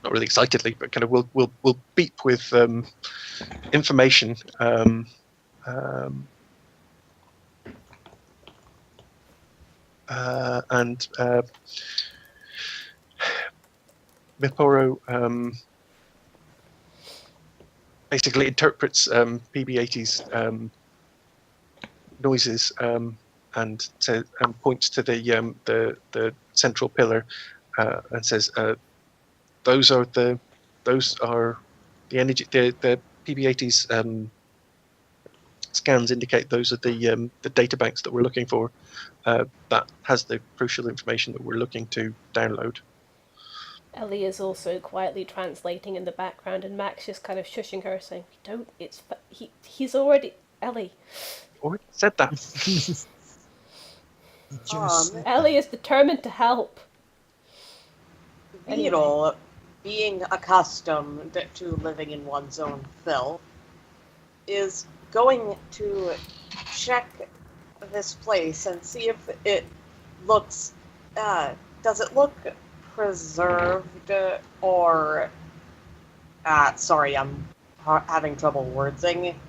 really excitedly, but kind of will beep with information. And Miporro basically interprets PB80's noises and points to the central pillar and says, "Those are the energy. The PB80's scans indicate those are the data banks that we're looking for. That has the crucial information that we're looking to download." Ellie is also quietly translating in the background, and Max just kind of shushing her, saying, "Don't. He's already Ellie." Already said that. Ellie is determined to help. Beetle, being accustomed to living in one's own filth, is going to check this place and see if it looks, does it look preserved or, sorry, I'm having trouble wording.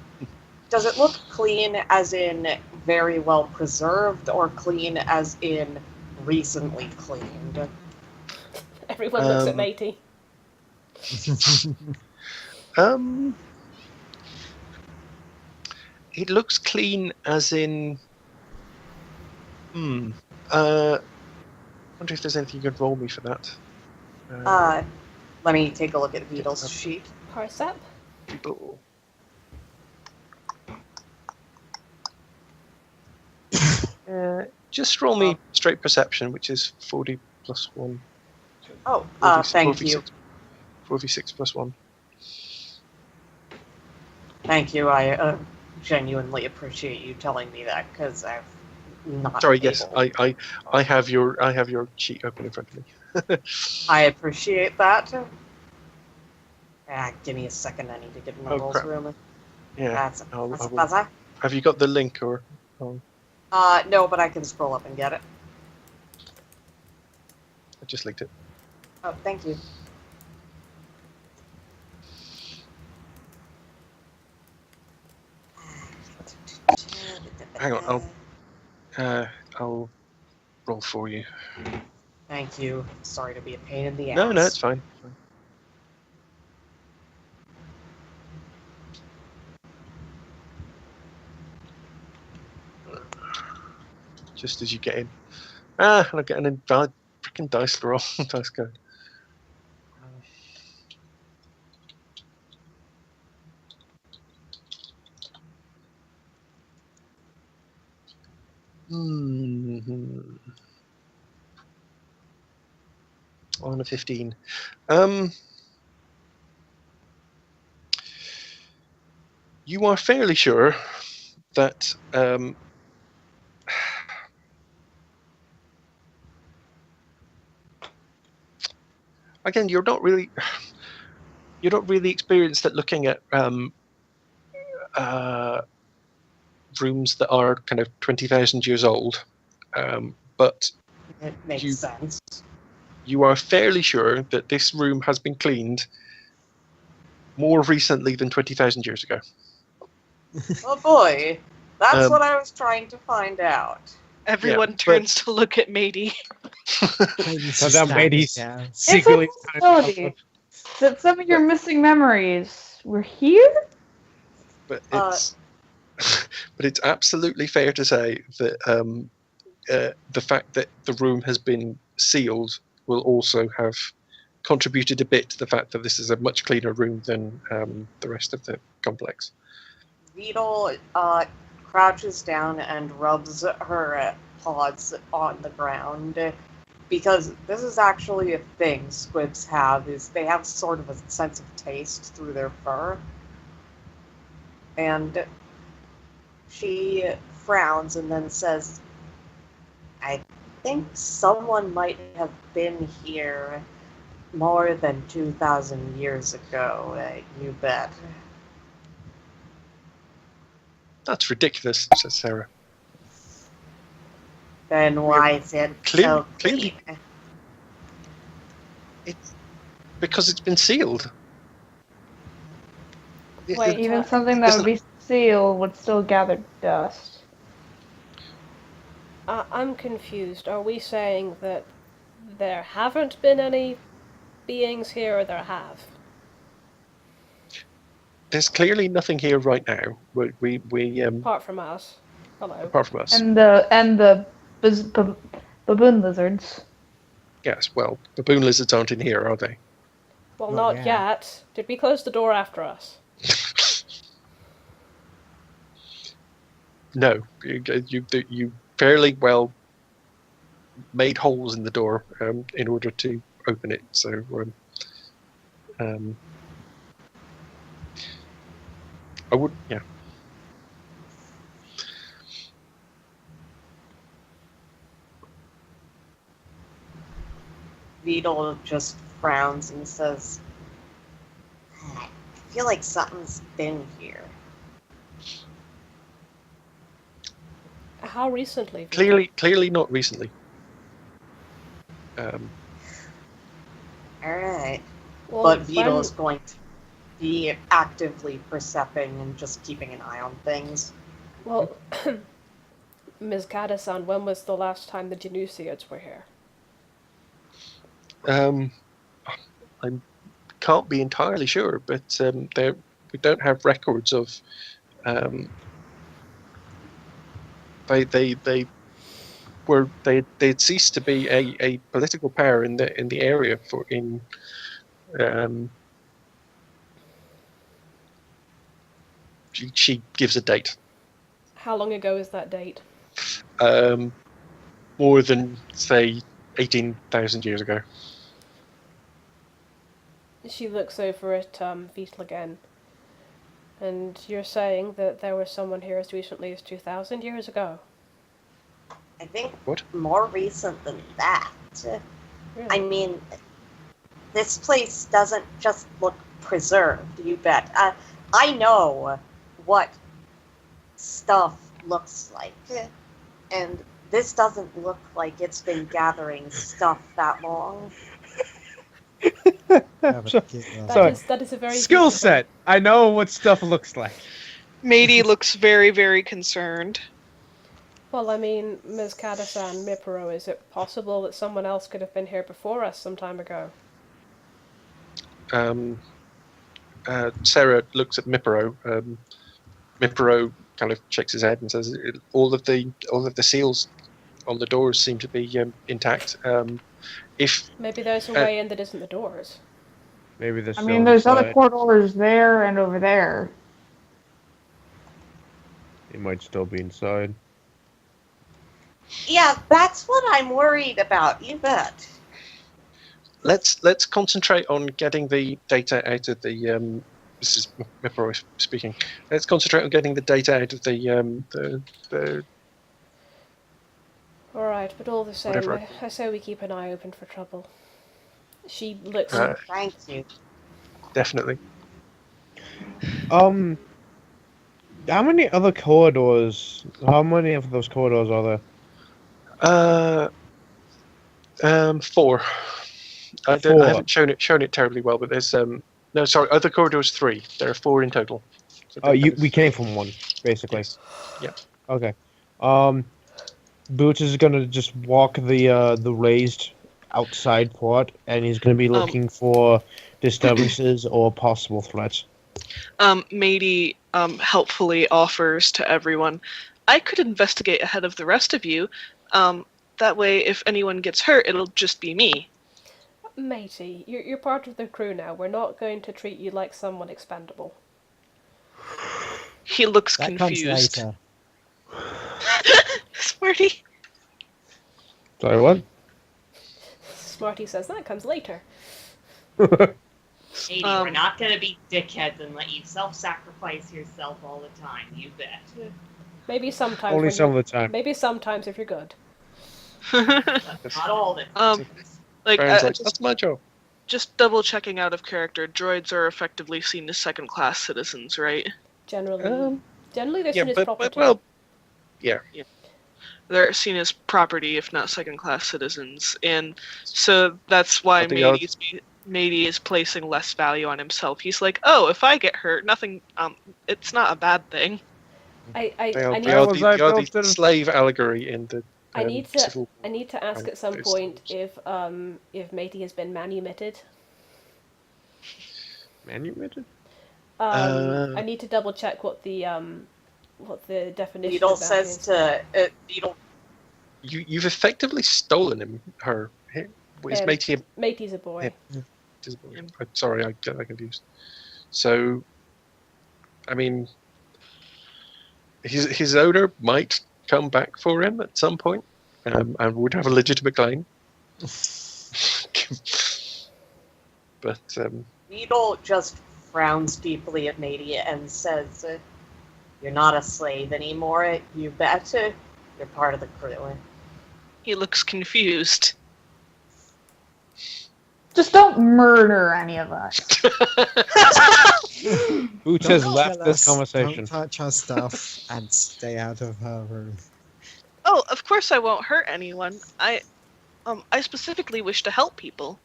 Does it look clean as in very well preserved or clean as in recently cleaned? Everyone looks at Matey. It looks clean as in. Wonder if there's anything you could roll me for that. Let me take a look at Beetle's sheet. Parse up. Beetle. Just roll me straight perception, which is 40 plus 1. Oh, 4v6, thank 4v6, you. 4v6 plus 1. Thank you. I genuinely appreciate you telling me that because I've not. Sorry, yes, I have your sheet open in front of me. I appreciate that. Give me a second. I need to get in the rolls crap. room. Yeah. That's I will. buzzer. Have you got the link or? No, but I can scroll up and get it. I just linked it. Oh, thank you. Hang on, I'll roll for you. Thank you. Sorry to be a pain in the ass. No, it's fine. Just as you get in. I'm getting a freaking dice roll. Dice go. on a 15. You are fairly sure that again, you're not really experienced at looking at rooms that are kind of 20,000 years old, but It makes sense. you are fairly sure that this room has been cleaned more recently than 20,000 years ago. Oh boy, that's what I was trying to find out. Everyone turns to look at Matey. So that Matey's It's secretly a possibility that some of your missing memories were here? But it's but it's absolutely fair to say that the fact that the room has been sealed will also have contributed a bit to the fact that this is a much cleaner room than the rest of the complex. Beetle crouches down and rubs her paws on the ground, because this is actually a thing squibs have, is they have sort of a sense of taste through their fur. And she frowns and then says, I think someone might have been here more than 2,000 years ago, you bet. That's ridiculous, says Sarah. Then why is it so clean? It's because it's been sealed. Wait, Even something that would be sealed would still gather dust. I'm confused. Are we saying that there haven't been any beings here, or there have? There's clearly nothing here right now. We Apart from us. Hello. apart from us. And the baboon lizards. Yes, well, baboon lizards aren't in here, are they? Well, Not not yet. yet. Did we close the door after us? No, you fairly well made holes in the door in order to open it. So I would, yeah. Beetle just frowns and says, I feel like something's been here. How recently? Clearly not recently. Alright. Well, But Beetle when- is going to be actively perceiving and just keeping an eye on things. Well, Ms. Cadissan, when was the last time the Genusiids were here? I can't be entirely sure, but we don't have records of. They'd ceased to be a political power in the area she gives a date. How long ago is that date? More than, say, 18,000 years ago. She looks over at Beetle again. And you're saying that there was someone here as recently as 2,000 years ago? I think What? more recent than that. Really? I mean, this place doesn't just look preserved, you bet. I know what stuff looks like, and this doesn't look like it's been gathering stuff that long. That is a very Skill beautiful- set. I know what stuff looks like. Matey looks very, very concerned. Well, I mean, Ms. Cadissan, Miporro, is it possible that someone else could have been here before us some time ago? Sarah looks at Miporro. Miporro kind of shakes his head and says, "All of the seals on the doors seem to be intact. If Maybe there's a way in that isn't the doors. Maybe this. I mean, there's other corridors there and over there. He might still be inside. Yeah, that's what I'm worried about, you bet. let's concentrate on getting the data out of the. This is Miporro speaking. Let's concentrate on getting the data out of the. All right, but all the same, Whatever. I say we keep an eye open for trouble. She looks. Thank you. Definitely. How many other corridors? How many of those corridors are there? 4. I 4. haven't shown it terribly well, but there's no, sorry, other corridors 3. There are 4 in total. So Oh, we came from one, basically. Yes. Yeah. Okay. Boots is gonna just walk the raised outside port, and he's gonna be looking for disturbances or possible threats. Matey helpfully offers to everyone, I could investigate ahead of the rest of you. That way, if anyone gets hurt, it'll just be me. Matey, you're part of the crew now. We're not going to treat you like someone expendable. He looks That confused. comes later. Smarty. Sorry, what? Smarty says that comes later. Maybe we're not gonna be dickheads and let you self-sacrifice yourself all the time. You bet. Maybe sometimes. Only when some you're- of the time. Maybe sometimes if you're good. Not all the time. That's my job. Just double checking out of character. Droids are effectively seen as second-class citizens, right? Generally, they're Yeah, seen as property. well, yeah. They're seen as property, if not second-class citizens, and so that's why But the Matey is placing less value on himself. He's like, oh, if I get hurt, nothing. It's not a bad thing. I They are need the slave allegory in the. I need civil to ask at some point if Matey has been manumitted. Manumitted? I need to double check what the definition Beetle of that says is. to Beetle. You've effectively stolen her. Is Matey Matey's a boy. I'm sorry, I get that confused. So, I mean, his owner might come back for him at some point, and would have a legitimate claim. But Beetle just frowns deeply at Matey and says, "You're not a slave anymore. You bet. You're part of the crew." He looks confused. Just don't murder any of us. Boots has Don't left tell this us, conversation. Don't touch our stuff and stay out of her room. Oh, of course I won't hurt anyone. I specifically wish to help people.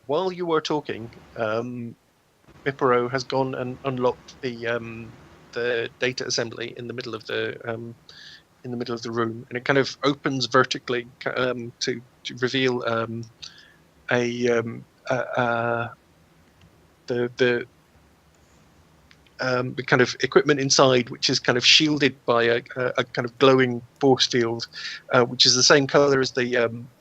while you were talking, Miporro has gone and unlocked the data assembly in the middle of the room, and it kind of opens vertically to reveal the kind of equipment inside, which is kind of shielded by a kind of glowing force field, which is the same color as the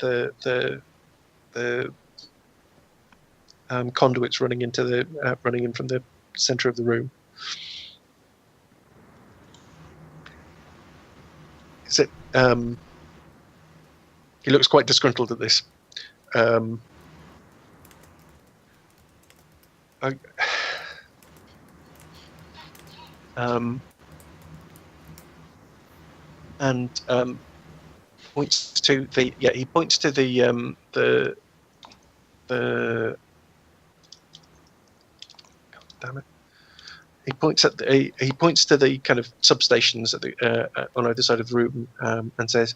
conduits running in from the center of the room. Is it? He looks quite disgruntled at this. And points to the he points to the damn it. He points to the kind of substations at the on either side of the room, and says,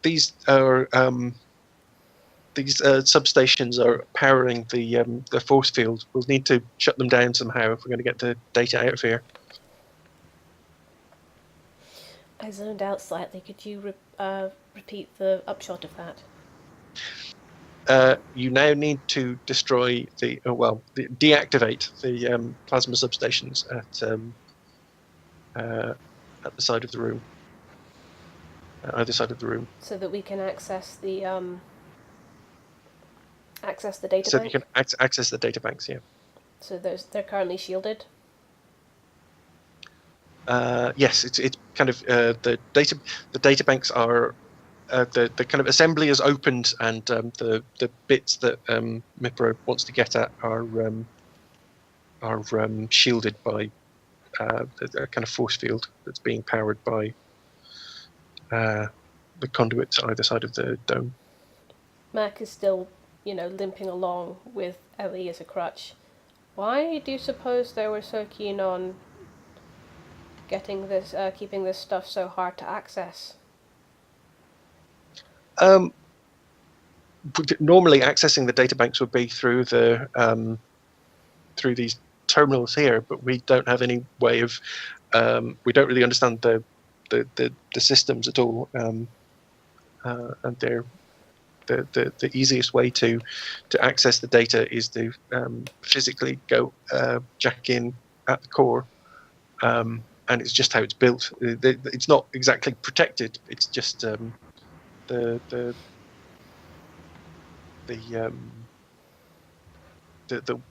"These are these substations are powering the force field. We'll need to shut them down somehow if we're going to get the data out of here." I zoned out slightly. Could you repeat the upshot of that? You now need to destroy deactivate the plasma substations at the side of the room, either side of the room, so that we can access the data so bank. you can access the data banks. Yeah. So they're currently shielded. Yes, it's kind of the data banks are the kind of assembly is opened, and the bits that Miporro wants to get at are shielded by a kind of force field that's being powered by the conduits either side of the dome. Mac is still, limping along with Ellie as a crutch. Why do you suppose they were so keen on keeping this stuff so hard to access? Normally, accessing the databanks would be through through these terminals here, but we don't have any way of. We don't really understand the systems at all, and they're the easiest way to access the data is to physically go jack in at the core, and it's just how it's built. It's not exactly protected. It's just the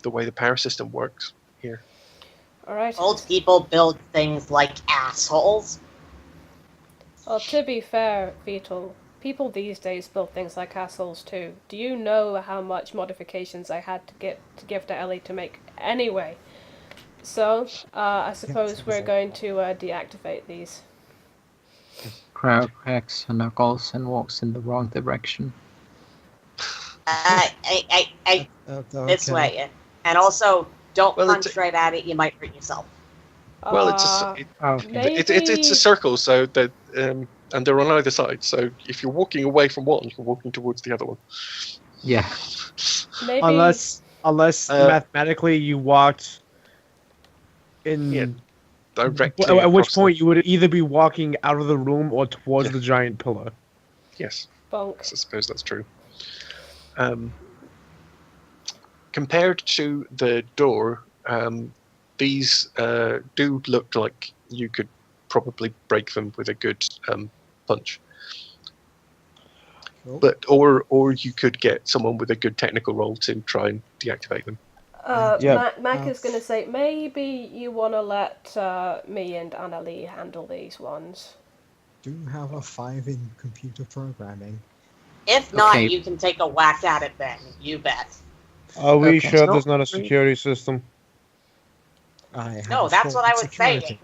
way the power system works here. All right. Old people build things like assholes. Well, to be fair, Beetle, people these days build things like assholes too. Do you know how much modifications I had to give to Ellie to make anyway? So, I suppose we're going to deactivate these. Crow cracks her knuckles and walks in the wrong direction. This way. And also, don't punch right at it, you might hurt yourself. Well, it's a circle, so that and they're on either side. So if you're walking away from one, you're walking towards the other one. Yeah. Maybe... Unless mathematically you walked in. Directly. At which point you would either be walking out of the room or towards the giant pillar. Yes. Bonk. I suppose that's true. Compared to the door, these do look like you could probably break them with a good punch. Cool. But or you could get someone with a good technical roll to try and deactivate them. Mac is going to say, maybe you want to let me and Annalie handle these ones. Do you have a 5 in computer programming? If not, you can take a whack at it then. You bet. Are we sure there's not a security system? No, that's what I was saying.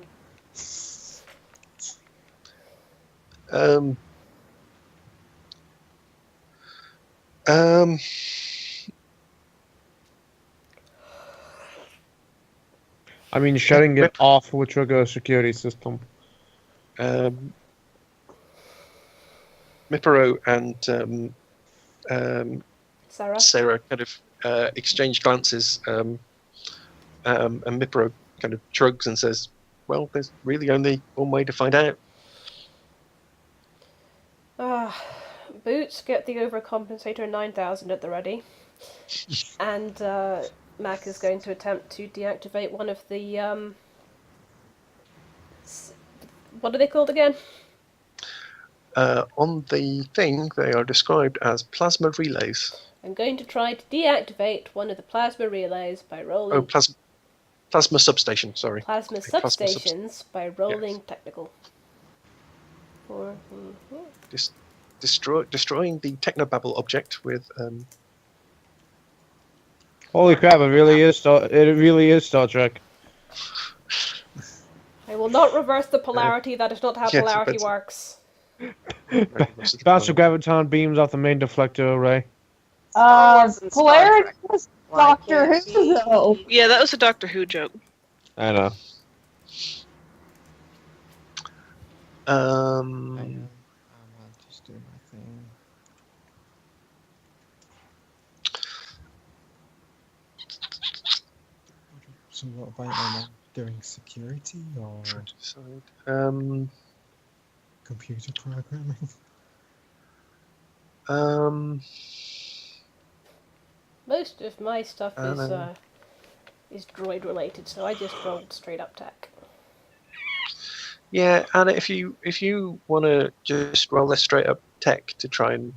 I mean, shutting it off would trigger a security system. Miporro and Serra kind of exchange glances, and Miporro kind of shrugs and says, "Well, there's really only one way to find out." Boots, get the overcompensator 9000 at the ready, and Mac is going to attempt to deactivate one of the what are they called again? On the thing, they are described as plasma relays. I'm going to try to deactivate one of the plasma relays by rolling... Oh, plasma substation, sorry. Plasma substations by rolling technical. Destroying the technobabble object with... Holy crap, it really is Star Trek. I will not reverse the polarity, that is not how polarity works. Bounce of graviton beams off the main deflector array. Polarity was Doctor Who, though. Yeah, that was a Doctor Who joke. I know. I'm just doing my thing. So what about am I doing security or computer programming? Most of my stuff is droid related, so I just rolled straight up tech. Yeah, Anna, if you want to just roll this straight up tech to try and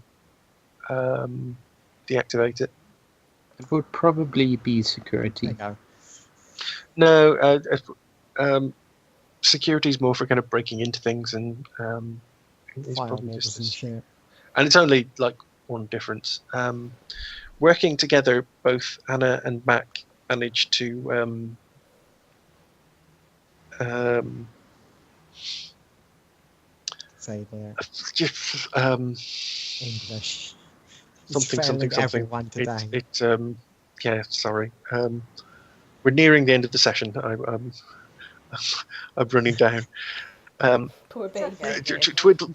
deactivate it. It would probably be security. No, security is more for kind of breaking into things and it's probably just and shit. and it's only like one difference. Working together, both Anna and Mac managed to Say there. English. It's failing everyone today. Yeah, sorry. We're nearing the end of the session. I'm running down. Poor baby. Twiddle.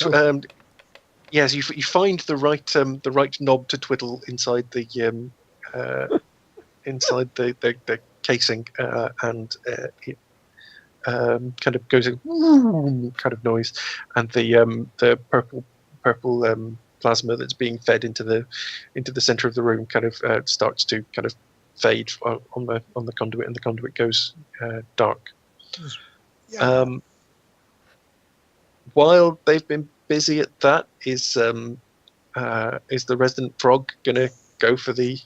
Yes, you find the right knob to twiddle inside the casing, and it kind of goes a kind of noise, and the purple plasma that's being fed into the center of the room kind of starts to kind of fade on the conduit, and the conduit goes dark. Yeah. While they've been busy at that, is the resident frog gonna go for the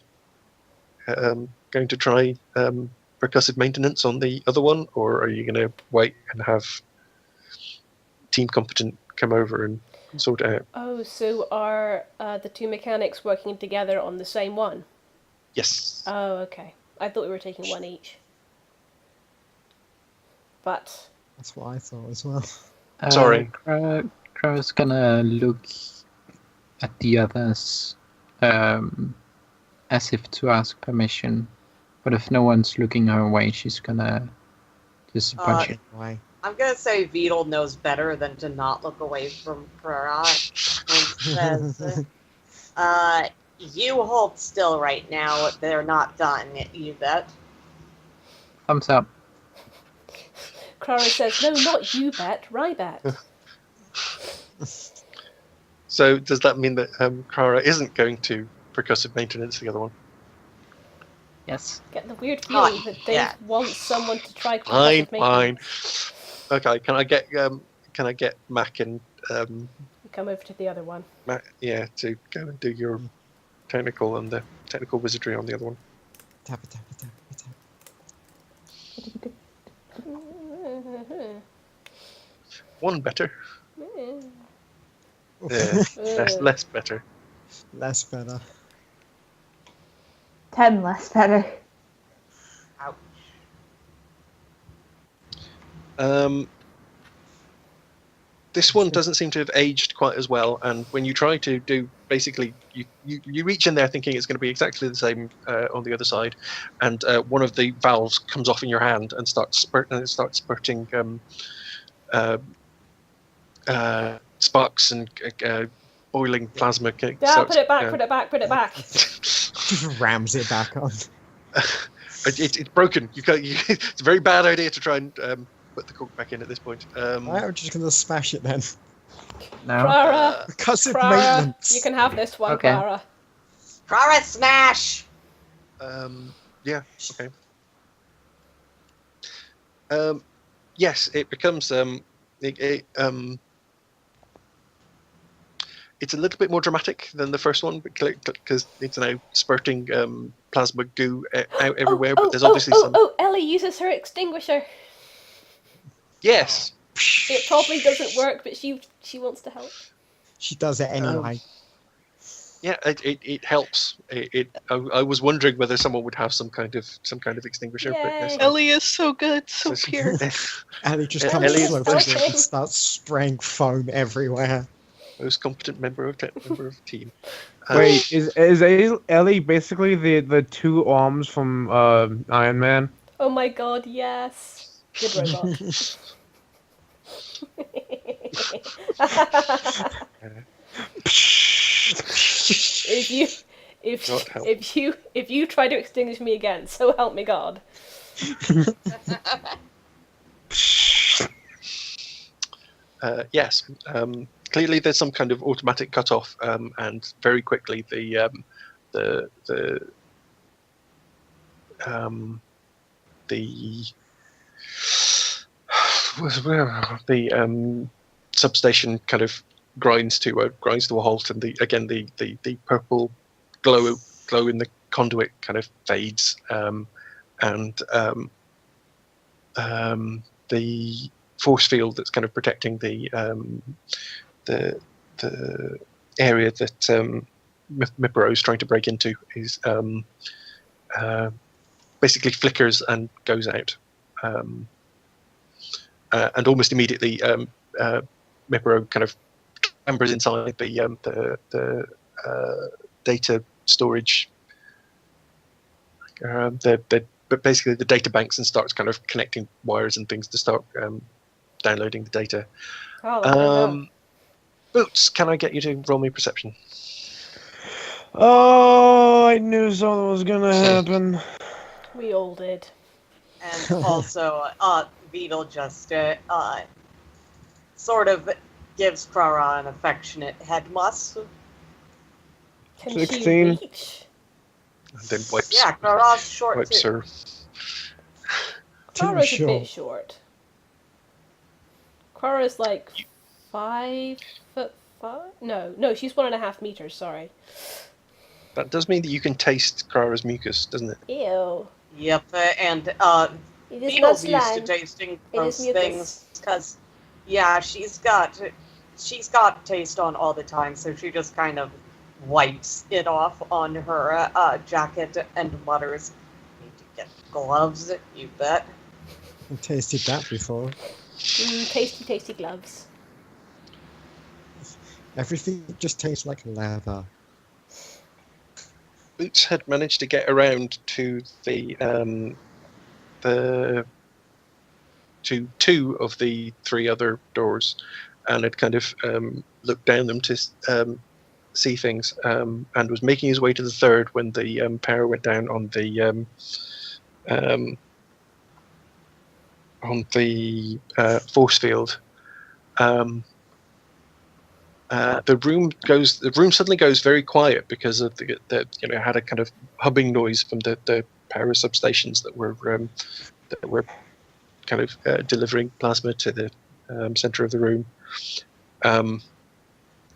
going to try percussive maintenance on the other one, or are you gonna wait and have Team Competent come over and sort it out? Oh, so are the two mechanics working together on the same one? Yes. Oh, okay. I thought we were taking one each. But That's what I thought as well. Sorry. Crow's gonna look at the others as if to ask permission, but if no one's looking her way, she's gonna just punch it away. I'm gonna say Beetle knows better than to not look away from Kara and says, you hold still right now. They're not done, you bet. Thumbs up. Clara says, no, not you bet, Rybat. So does that mean that Kara isn't going to percussive maintenance the other one? Yes. Get the weird feeling that they want someone to try Fine. maintenance. Okay, can I get Mac and Come over to the other one. Mac, to go and do your technical and the technical wizardry on the other one. Tap it, tap it, tap it, tap it. One better. Oof. Less better. Less better. 10 less better. Ouch. This one doesn't seem to have aged quite as well, and when you try to do, basically, you reach in there thinking it's going to be exactly the same on the other side, and one of the valves comes off in your hand and starts spurting sparks and boiling plasma. Put it back. Just rams it back on. It's broken. It's a very bad idea to try and put the cork back in at this point. I'm just going to smash it then. No. Clara, Percussive Clara, maintenance. you can have this one, Okay. Clara. Kara smash! Yeah, okay. Yes, it becomes it's a little bit more dramatic than the first one because it's now spurting plasma goo out everywhere. But there's obviously some. Ellie uses her extinguisher. Yes. It probably doesn't work, but she wants to help. She does it anyway. Yeah, it helps. I was wondering whether someone would have some kind of extinguisher. But yes, Ellie is so good, so pure. Ellie just Yeah, comes Ellie is over and starts spraying foam everywhere. most competent member of the team. Wait, is Ellie basically the two arms from Iron Man? Oh my god, yes. Good robot. If you try to extinguish me again, so help me God. Yes. Clearly, there's some kind of automatic cutoff, and very quickly the substation kind of grinds to a halt, and the purple glow in the conduit kind of fades, and the force field that's kind of protecting the area that Miporro is trying to break into is basically flickers and goes out. And almost immediately, Miporro kind of clambers inside the data storage, but basically the data banks, and starts kind of connecting wires and things to start downloading the data. Boots, can I get you to roll me perception? Oh, I knew something was gonna happen. We all did. And also, Beetle just sort of gives Krara an affectionate head muss. Can 16. she reach? And then wipes. Yeah, Krara's short Wipes too. her. Krara's a short. bit short. Krara's like 5'5". No, she's 1.5 meters. Sorry. That does mean that you can taste Krara's mucus, doesn't it? Ew. Yep, and It is Beetle's not used to slime. tasting It those is mucus. things because, yeah, she's got taste on all the time, so she just kind of wipes it off on her jacket and mutters, "Need to get gloves, you bet." I've tasted that before. Tasty, tasty gloves. Everything just tastes like lava. Boots had managed to get around to to two of the three other doors, and had kind of looked down them to see things, and was making his way to the third when the power went down on the force field. The room suddenly goes very quiet because of the had a kind of hubbing noise from the power substations that were kind of delivering plasma to the center of the room.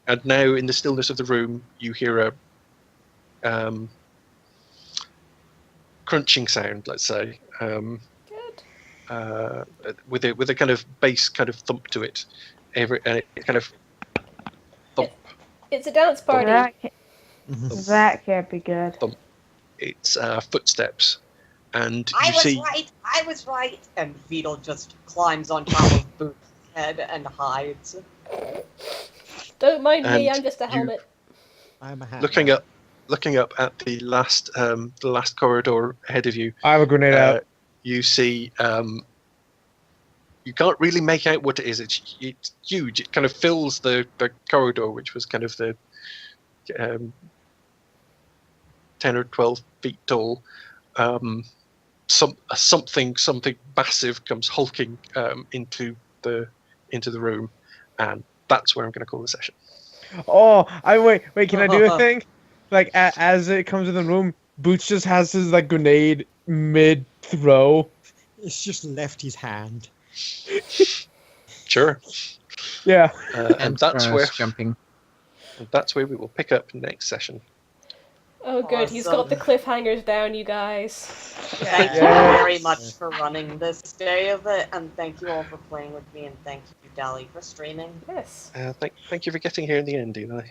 And now, in the stillness of the room, you hear a crunching sound. Let's say. Good. With a kind of bass kind of thump to it, and it kind of thump. It's a dance party. That can't be good. Thump. It's footsteps, and I you was see. right. I was right. And Beetle just climbs on top of Boots' head and hides. Don't mind me. And I'm just a you- helmet. I'm a hat. Looking up at the last corridor ahead of you, I have a grenade out. you see. You can't really make out what it is. It's huge. It kind of fills the corridor, which was kind of the 10 or 12 feet tall. Something massive comes hulking into the room, and that's where I'm going to call the session. Oh, wait. Can I do a thing? Like as it comes in the room, Boots just has his like grenade mid throw. It's just left his hand. Sure. Yeah. And that's where jumping. we will pick up next session. Oh, good. He's got the cliffhangers down, you guys. Thank you very much for running this day of it, and thank you all for playing with me, and thank you, Dali, for streaming. Yes. Thank you for getting here in the end, Eli.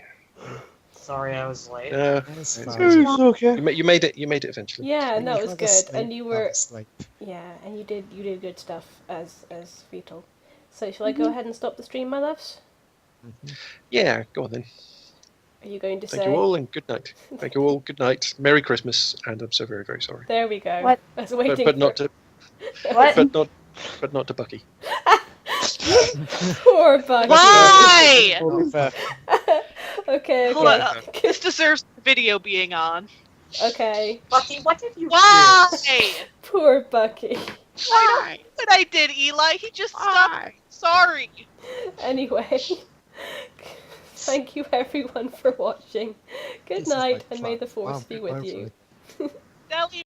Sorry I was late. It's It's fine. It's okay. You made it eventually. Yeah, no, it was Have a good, sleep, and you have were a sleep. and you did good stuff as Fetal. So shall I go ahead and stop the stream, my loves? Yeah, go on then. Are you going to Thank say? you all, and good night. Thank you all, good night. Merry Christmas, and I'm so very, very sorry. There we go. What? I was waiting. But not to What? but not to Bucky. Poor Bucky. Why? Totally fair. Okay. Hold on. Okay. This deserves the video being on. Okay. Bucky, what did you Why? Poor Bucky. I know what I did, Eli. He just stopped. Sorry. Anyway. Thank you everyone for watching. Good This is night, like and may fun. the force Wow, be with hopefully. you. Deli